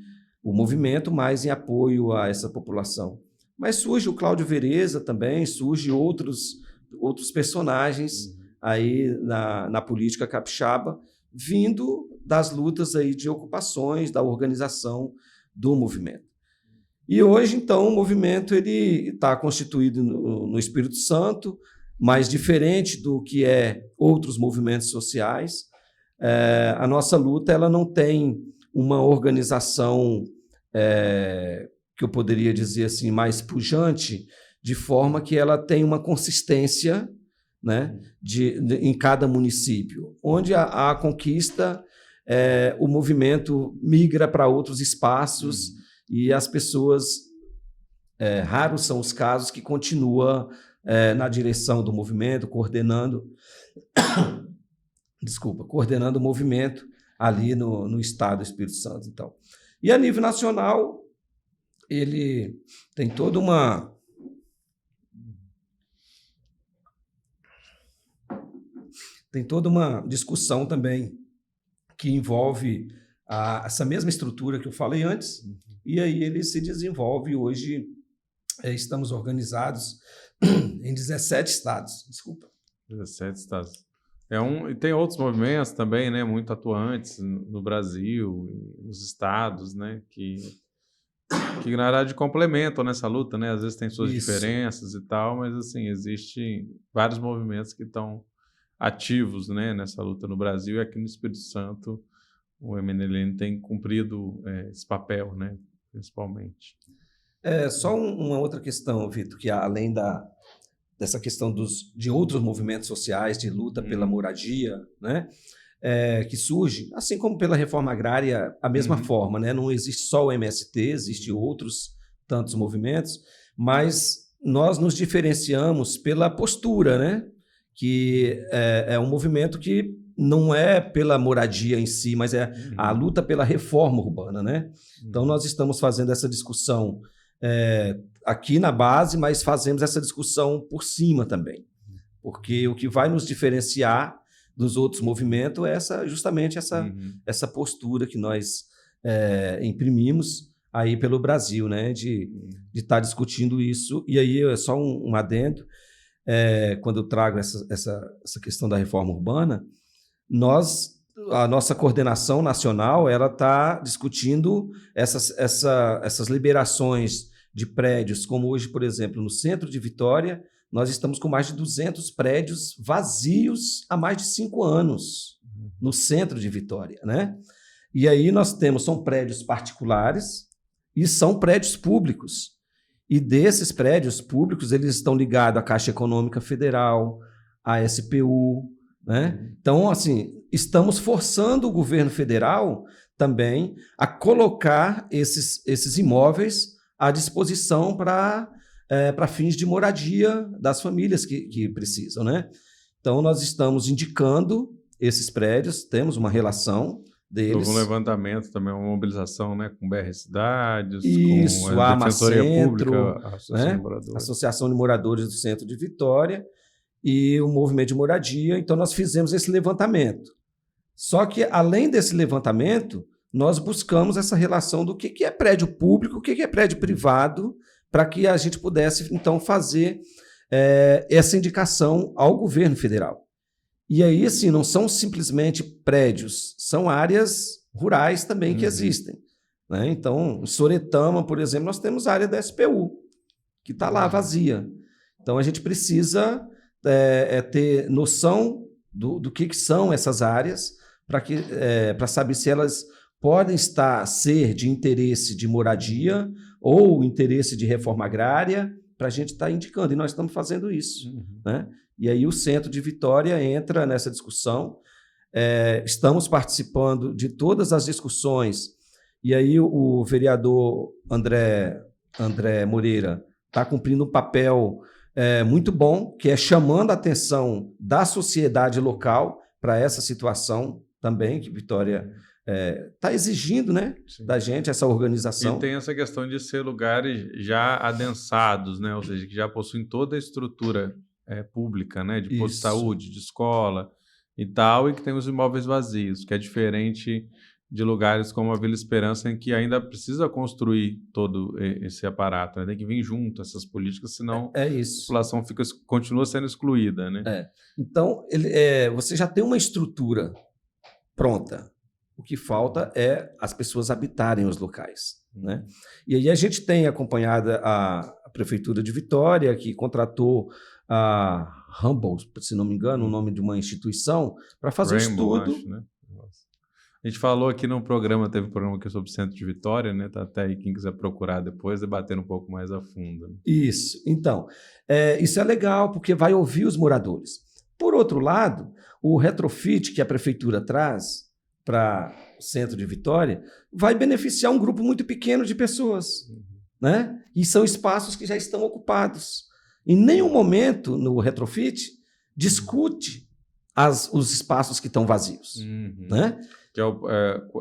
[SPEAKER 3] o movimento, mais em apoio a essa população. Mas surge o Cláudio Vereza também, surge outros personagens aí na política capixaba, vindo das lutas aí de ocupações, da organização do movimento. E hoje, então, o movimento está constituído no Espírito Santo, mas diferente do que outros movimentos sociais. A nossa luta ela não tem uma organização que eu poderia dizer assim, mais pujante, de forma que ela tem uma consistência, né, em cada município. Onde a conquista, o movimento migra para outros espaços e as pessoas, raros são os casos que continuam na direção do movimento, coordenando o movimento ali no Estado do Espírito Santo. Então. E a nível nacional, ele tem toda uma discussão também que envolve essa mesma estrutura que eu falei antes, e aí ele se desenvolve hoje. Estamos organizados em 17 estados. Desculpa. 17
[SPEAKER 2] estados. E tem outros movimentos também, né, muito atuantes no Brasil, nos estados, né, que na verdade complementam nessa luta, né? Às vezes tem suas diferenças e tal, mas assim, existem vários movimentos que estão ativos, né, nessa luta no Brasil, e aqui no Espírito Santo o MNLN tem cumprido esse papel, né, principalmente.
[SPEAKER 3] Só uma outra questão, Vitor, que além dessa questão de outros movimentos sociais de luta pela moradia, né, que surge, assim como pela reforma agrária, a mesma forma, né? Não existe só o MST, existem outros tantos movimentos, mas nós nos diferenciamos pela postura, né? Que é um movimento que não é pela moradia em si, mas é a luta pela reforma urbana, né? Então nós estamos fazendo essa discussão aqui na base, mas fazemos essa discussão por cima também, porque o que vai nos diferenciar dos outros movimentos é justamente essa postura que nós imprimimos aí pelo Brasil, né, de estar discutindo isso. E aí é só um adendo, quando eu trago essa questão da reforma urbana, a nossa coordenação nacional ela está discutindo essas liberações de prédios, como hoje, por exemplo, no centro de Vitória, nós estamos com mais de 200 prédios vazios há mais de 5 anos no centro de Vitória, né? E aí são prédios particulares e são prédios públicos. E desses prédios públicos, eles estão ligados à Caixa Econômica Federal, à SPU, né? Então, assim, estamos forçando o governo federal também a colocar esses imóveis à disposição para fins de moradia das famílias que precisam, né? Então, nós estamos indicando esses prédios, temos uma relação deles.
[SPEAKER 2] Houve um levantamento também, uma mobilização, né, com BR Cidades,
[SPEAKER 3] Isso,
[SPEAKER 2] com a
[SPEAKER 3] AMA
[SPEAKER 2] Defensoria
[SPEAKER 3] Centro,
[SPEAKER 2] Pública, a Associação
[SPEAKER 3] né?
[SPEAKER 2] de Moradores.
[SPEAKER 3] Associação de Moradores do Centro de Vitória e o Movimento de Moradia. Então, nós fizemos esse levantamento. Só que, além desse levantamento, nós buscamos essa relação do que é prédio público, o que é prédio privado, para que a gente pudesse, então, fazer essa indicação ao governo federal. E aí, assim, não são simplesmente prédios, são áreas rurais também que existem, né? Então, em Soretama, por exemplo, nós temos a área da SPU, que está lá vazia. Então, a gente precisa ter noção do que são essas áreas para saber se elas podem ser de interesse de moradia ou interesse de reforma agrária, para a gente estar indicando. E nós estamos fazendo isso, né? E aí o Centro de Vitória entra nessa discussão. Estamos participando de todas as discussões. E aí o vereador André Moreira está cumprindo um papel muito bom, que é chamando a atenção da sociedade local para essa situação também, que Vitória está exigindo, né, da gente, essa organização.
[SPEAKER 2] E tem essa questão de ser lugares já adensados, né? Ou seja, que já possuem toda a estrutura pública, né? De posto de saúde, de escola e tal, e que tem os imóveis vazios, que é diferente de lugares como a Vila Esperança, em que ainda precisa construir todo esse aparato, né? Tem que vir junto essas políticas, senão a população continua sendo excluída, né?
[SPEAKER 3] Então, você já tem uma estrutura pronta. O que falta é as pessoas habitarem os locais, né? E aí a gente tem acompanhado a Prefeitura de Vitória, que contratou a Humboldt, se não me engano, o nome de uma instituição, para fazer um estudo.
[SPEAKER 2] Acho, né? A gente falou aqui no programa, teve um programa aqui sobre o Centro de Vitória, né? Tá até aí quem quiser procurar depois, debatendo um pouco mais a fundo. Né?
[SPEAKER 3] Isso. Então, isso é legal, porque vai ouvir os moradores. Por outro lado, o retrofit que a Prefeitura traz para o Centro de Vitória vai beneficiar um grupo muito pequeno de pessoas, né? E são espaços que já estão ocupados. Em nenhum momento no retrofit discute os espaços que estão vazios, né?
[SPEAKER 2] Que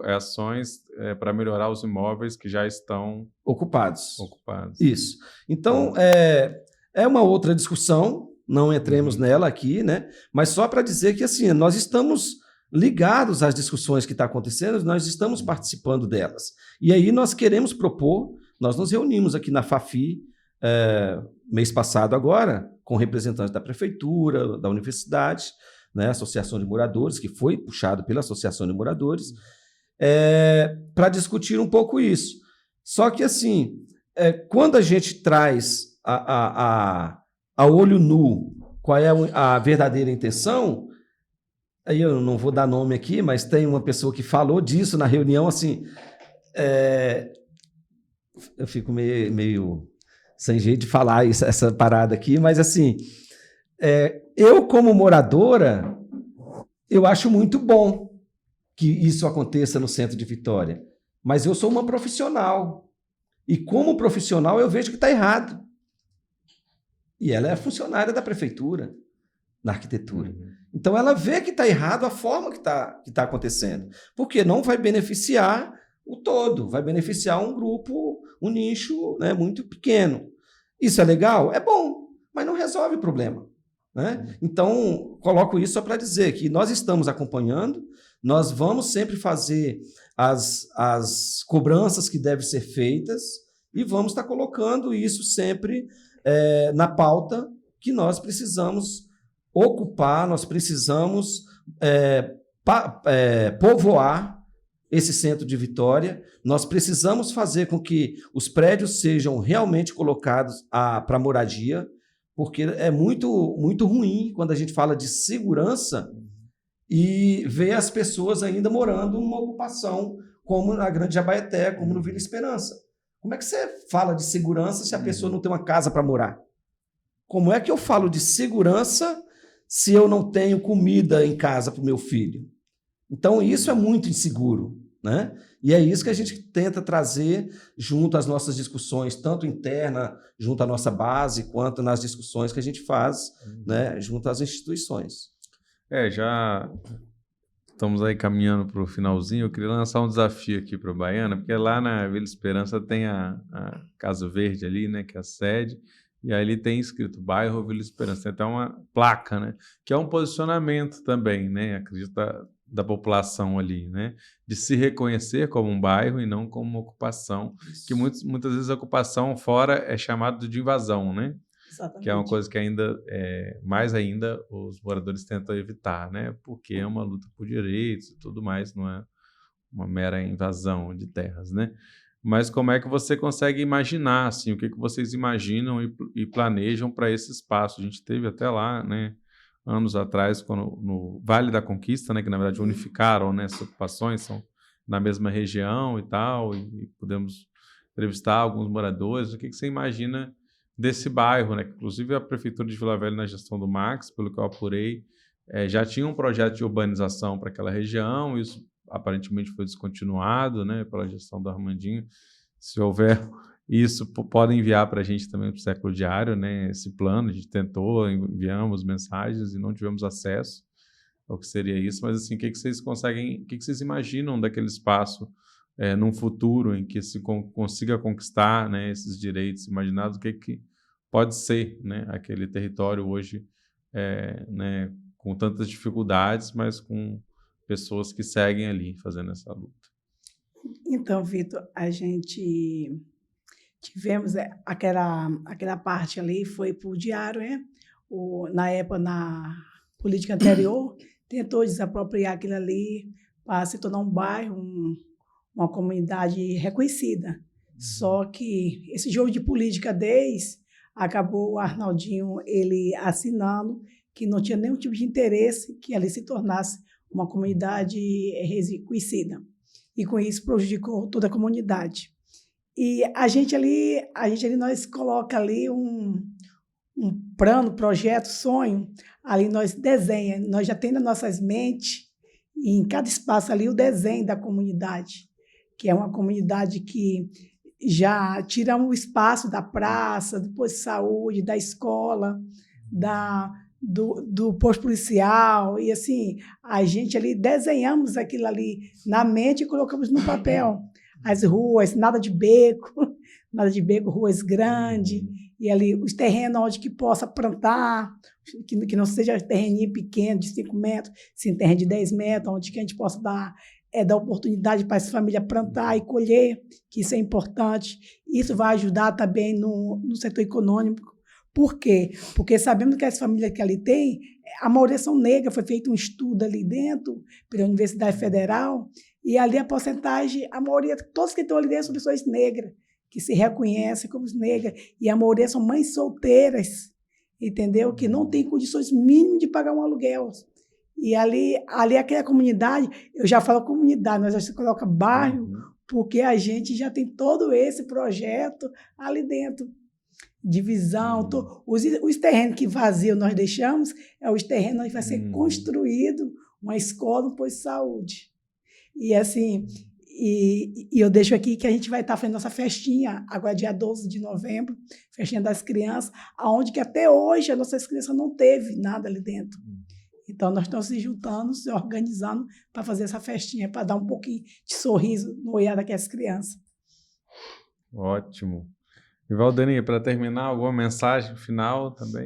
[SPEAKER 2] ações para melhorar os imóveis que já estão
[SPEAKER 3] ocupados.
[SPEAKER 2] Isso.
[SPEAKER 3] Então, é uma outra discussão, não entremos nela aqui, né? Mas só para dizer que assim, nós estamos ligados às discussões que estão acontecendo, nós estamos participando delas. E aí nós queremos propor, nós nos reunimos aqui na FAFI, mês passado agora, com representantes da Prefeitura, da Universidade, né, Associação de Moradores, que foi puxado pela Associação de Moradores, para discutir um pouco isso. Só que, assim, quando a gente traz a olho nu qual é a verdadeira intenção, aí eu não vou dar nome aqui, mas tem uma pessoa que falou disso na reunião, assim, eu fico meio sem jeito de falar essa parada aqui, mas assim, eu como moradora, eu acho muito bom que isso aconteça no Centro de Vitória, mas eu sou uma profissional, e como profissional eu vejo que está errado. E ela é funcionária da Prefeitura, na arquitetura. Então, ela vê que está errado a forma que tá acontecendo, porque não vai beneficiar o todo, vai beneficiar um grupo, um nicho, né, muito pequeno. Isso é legal? É bom, mas não resolve o problema, né? Então, coloco isso só para dizer que nós estamos acompanhando, nós vamos sempre fazer as cobranças que devem ser feitas e vamos estar colocando isso sempre na pauta que nós precisamos ocupar, nós precisamos povoar esse Centro de Vitória, nós precisamos fazer com que os prédios sejam realmente colocados para moradia, porque é muito, muito ruim quando a gente fala de segurança e ver as pessoas ainda morando numa ocupação como na Grande Jabaeté, como no Vila Esperança. Como é que você fala de segurança se a pessoa não tem uma casa para morar? Como é que eu falo de segurança se eu não tenho comida em casa para o meu filho? Então, isso é muito inseguro, né? E é isso que a gente tenta trazer junto às nossas discussões, tanto interna, junto à nossa base, quanto nas discussões que a gente faz, né, junto às instituições.
[SPEAKER 2] Já estamos aí caminhando para o finalzinho. Eu queria lançar um desafio aqui para a Baiana, porque lá na Vila Esperança tem a Casa Verde ali, né, que é a sede, e aí ali tem escrito bairro Vila Esperança, tem até uma placa, né, que é um posicionamento também, né, acredito da população ali, né, de se reconhecer como um bairro e não como uma ocupação, que muitas vezes a ocupação fora é chamado de invasão, né?
[SPEAKER 4] Exatamente.
[SPEAKER 2] Que é uma coisa que ainda, mais ainda, os moradores tentam evitar, né? Porque é uma luta por direitos e tudo mais, não é uma mera invasão de terras, né? Mas como é que você consegue imaginar, assim, o que vocês imaginam e planejam para esse espaço? A gente teve até lá, né, anos atrás, no Vale da Conquista, né, que na verdade unificaram, né, as ocupações, são na mesma região e tal, e podemos entrevistar alguns moradores. O que você imagina desse bairro, né? Inclusive a Prefeitura de Vila Velha, na gestão do Max, pelo que eu apurei, já tinha um projeto de urbanização para aquela região, isso aparentemente foi descontinuado, né, pela gestão do Armandinho. Se houver isso, podem enviar para a gente também para o Século Diário, né, esse plano. A gente tentou, enviamos mensagens e não tivemos acesso ao que seria isso, mas assim, o que vocês conseguem, o que vocês imaginam daquele espaço num futuro em que se consiga conquistar, né, esses direitos imaginados? O que pode ser, né, aquele território hoje, né, com tantas dificuldades, mas com pessoas que seguem ali fazendo essa luta?
[SPEAKER 4] Então, Vitor, a gente tivemos aquela parte ali, foi para o Diário, né? Na época, na política anterior, tentou desapropriar aquilo ali para se tornar um bairro, uma comunidade reconhecida. Só que esse jogo de política acabou o Arnaldinho ele assinando que não tinha nenhum tipo de interesse que ali se tornasse uma comunidade reconhecida. E com isso prejudicou toda a comunidade. E a gente ali nós coloca ali um plano, projeto, sonho, ali nós desenha, nós já tem nas nossas mentes, em cada espaço ali, o desenho da comunidade, que é uma comunidade que já tiramos o espaço da praça, do posto de saúde, da escola, do posto policial, e assim, a gente ali desenhamos aquilo ali na mente e colocamos no papel. As ruas, nada de beco, ruas grandes, e ali os terrenos onde que possa plantar, que não seja terreninho pequeno, de 5 metros, sim, terreno de 10 metros, onde que a gente possa dar oportunidade para essa família plantar e colher, que isso é importante. Isso vai ajudar também no setor econômico. Por quê? Porque sabemos que as famílias que ali tem, a maioria são negras, foi feito um estudo ali dentro, pela Universidade Federal, e ali a porcentagem, a maioria, todos que estão ali dentro são pessoas negras, que se reconhecem como negras, e a maioria são mães solteiras, entendeu? Que não têm condições mínimas de pagar um aluguel. E ali aquela comunidade, eu já falo comunidade, nós já coloca bairro, porque a gente já tem todo esse projeto ali dentro. Divisão, os terrenos que vazios nós deixamos, os terrenos onde vai ser construído uma escola, um posto de saúde. E assim, e eu deixo aqui que a gente vai estar fazendo nossa festinha, agora dia 12 de novembro, festinha das crianças, onde que até hoje as nossas crianças não teve nada ali dentro. Então, nós estamos se juntando, se organizando para fazer essa festinha, para dar um pouquinho de sorriso no olhar daquelas crianças.
[SPEAKER 2] Ótimo. E Valdeni, para terminar, alguma mensagem final também?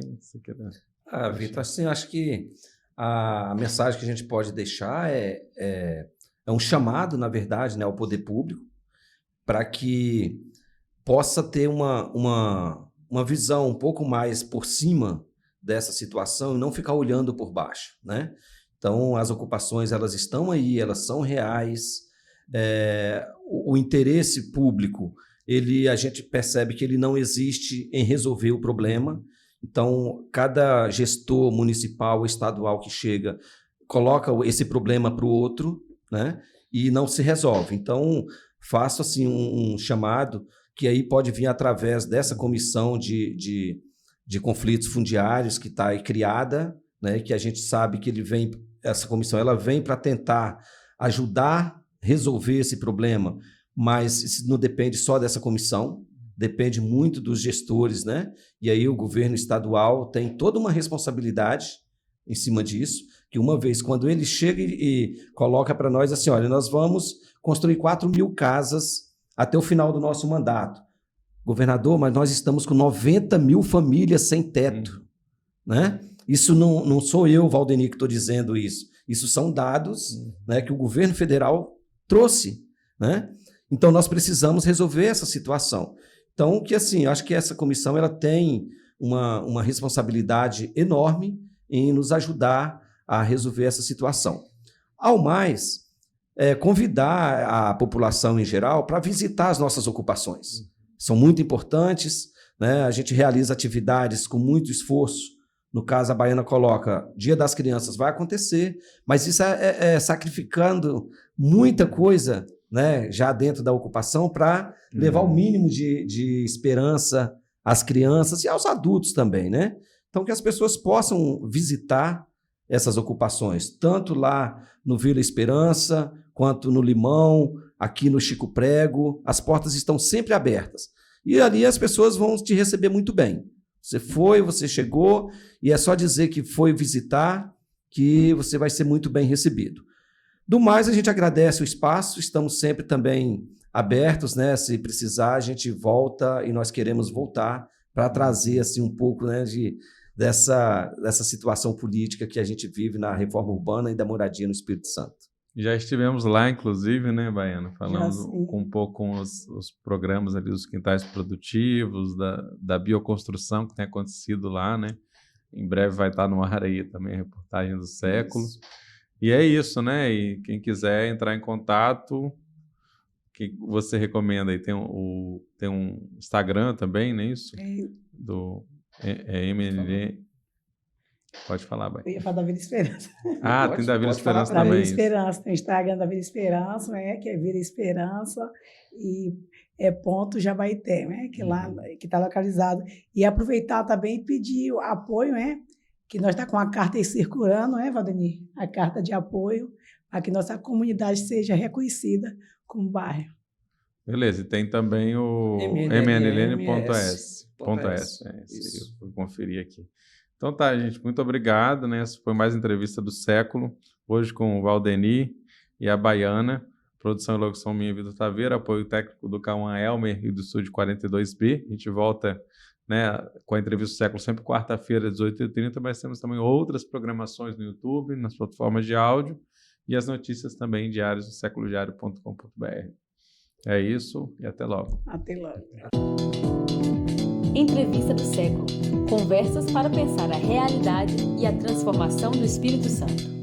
[SPEAKER 3] Vitor, assim, acho que a mensagem que a gente pode deixar é um chamado, na verdade, né, ao poder público, para que possa ter uma visão um pouco mais por cima dessa situação e não ficar olhando por baixo, né? Então, as ocupações, elas estão aí, elas são reais, o interesse público, a gente percebe que ele não existe em resolver o problema. Então, cada gestor municipal ou estadual que chega coloca esse problema para o outro, né? E não se resolve. Então, faço assim um chamado que aí pode vir através dessa comissão de conflitos fundiários que está aí criada, né, que a gente sabe que essa comissão ela vem para tentar ajudar a resolver esse problema, mas isso não depende só dessa comissão, depende muito dos gestores, né? E aí o governo estadual tem toda uma responsabilidade em cima disso, que uma vez, quando ele chega e coloca para nós assim, olha, nós vamos construir 4.000 casas até o final do nosso mandato. Governador, mas nós estamos com 90.000 famílias sem teto, né? Isso não sou eu, Valdeni, que estou dizendo isso. Isso são dados, né, que o governo federal trouxe, né? Então, nós precisamos resolver essa situação. Então, que assim, acho que essa comissão ela tem uma responsabilidade enorme em nos ajudar a resolver essa situação. Ao mais, convidar a população em geral para visitar as nossas ocupações. São muito importantes, né? A gente realiza atividades com muito esforço. No caso, a Baiana coloca, Dia das Crianças vai acontecer, mas isso é sacrificando muita coisa, né, já dentro da ocupação para levar o mínimo de esperança às crianças e aos adultos também, né? Então, que as pessoas possam visitar essas ocupações, tanto lá no Vila Esperança, quanto no Limão, aqui no Chico Prego, as portas estão sempre abertas. E ali as pessoas vão te receber muito bem. Você foi, você chegou, e é só dizer que foi visitar, que você vai ser muito bem recebido. Do mais, a gente agradece o espaço, estamos sempre também abertos, né? Se precisar, a gente volta e nós queremos voltar para trazer assim, um pouco, né, dessa situação política que a gente vive na reforma urbana e da moradia no Espírito Santo.
[SPEAKER 2] Já estivemos lá, inclusive, né, Baiana? Falando um pouco com os programas ali dos quintais produtivos, da bioconstrução que tem acontecido lá, né? Em breve vai estar no ar aí também a reportagem do século. Isso. E é isso, né? E quem quiser entrar em contato, o que você recomenda aí? Tem um Instagram também, não é isso? Do MNL. Pode falar, Baiana.
[SPEAKER 4] Eu ia falar da Vila Esperança.
[SPEAKER 2] Tem da Vila Esperança também.
[SPEAKER 4] Da Vila Esperança, tem o Instagram da Vila Esperança, que é Vila Esperança, e ponto Jabaité, que lá que está localizado. E aproveitar também e pedir o apoio, que nós estamos com a carta aí circulando, Valdeni? A carta de apoio para que nossa comunidade seja reconhecida como bairro.
[SPEAKER 2] Beleza, e tem também o mnln.s. Eu vou conferir aqui. Então tá, gente, muito obrigado, né? Essa foi mais entrevista do século, hoje com o Valdeni e a Baiana, produção e locução minha, Vitor Taveira, apoio técnico do Cauã Elmer e do Estúdio 42B. A gente volta, né, com a entrevista do século sempre quarta-feira, às 18h30, mas temos também outras programações no YouTube, nas plataformas de áudio e as notícias também diárias do séculodiário.com.br. É isso e até logo.
[SPEAKER 4] Até logo.
[SPEAKER 1] Entrevista do século. Conversas para pensar a realidade e a transformação do Espírito Santo.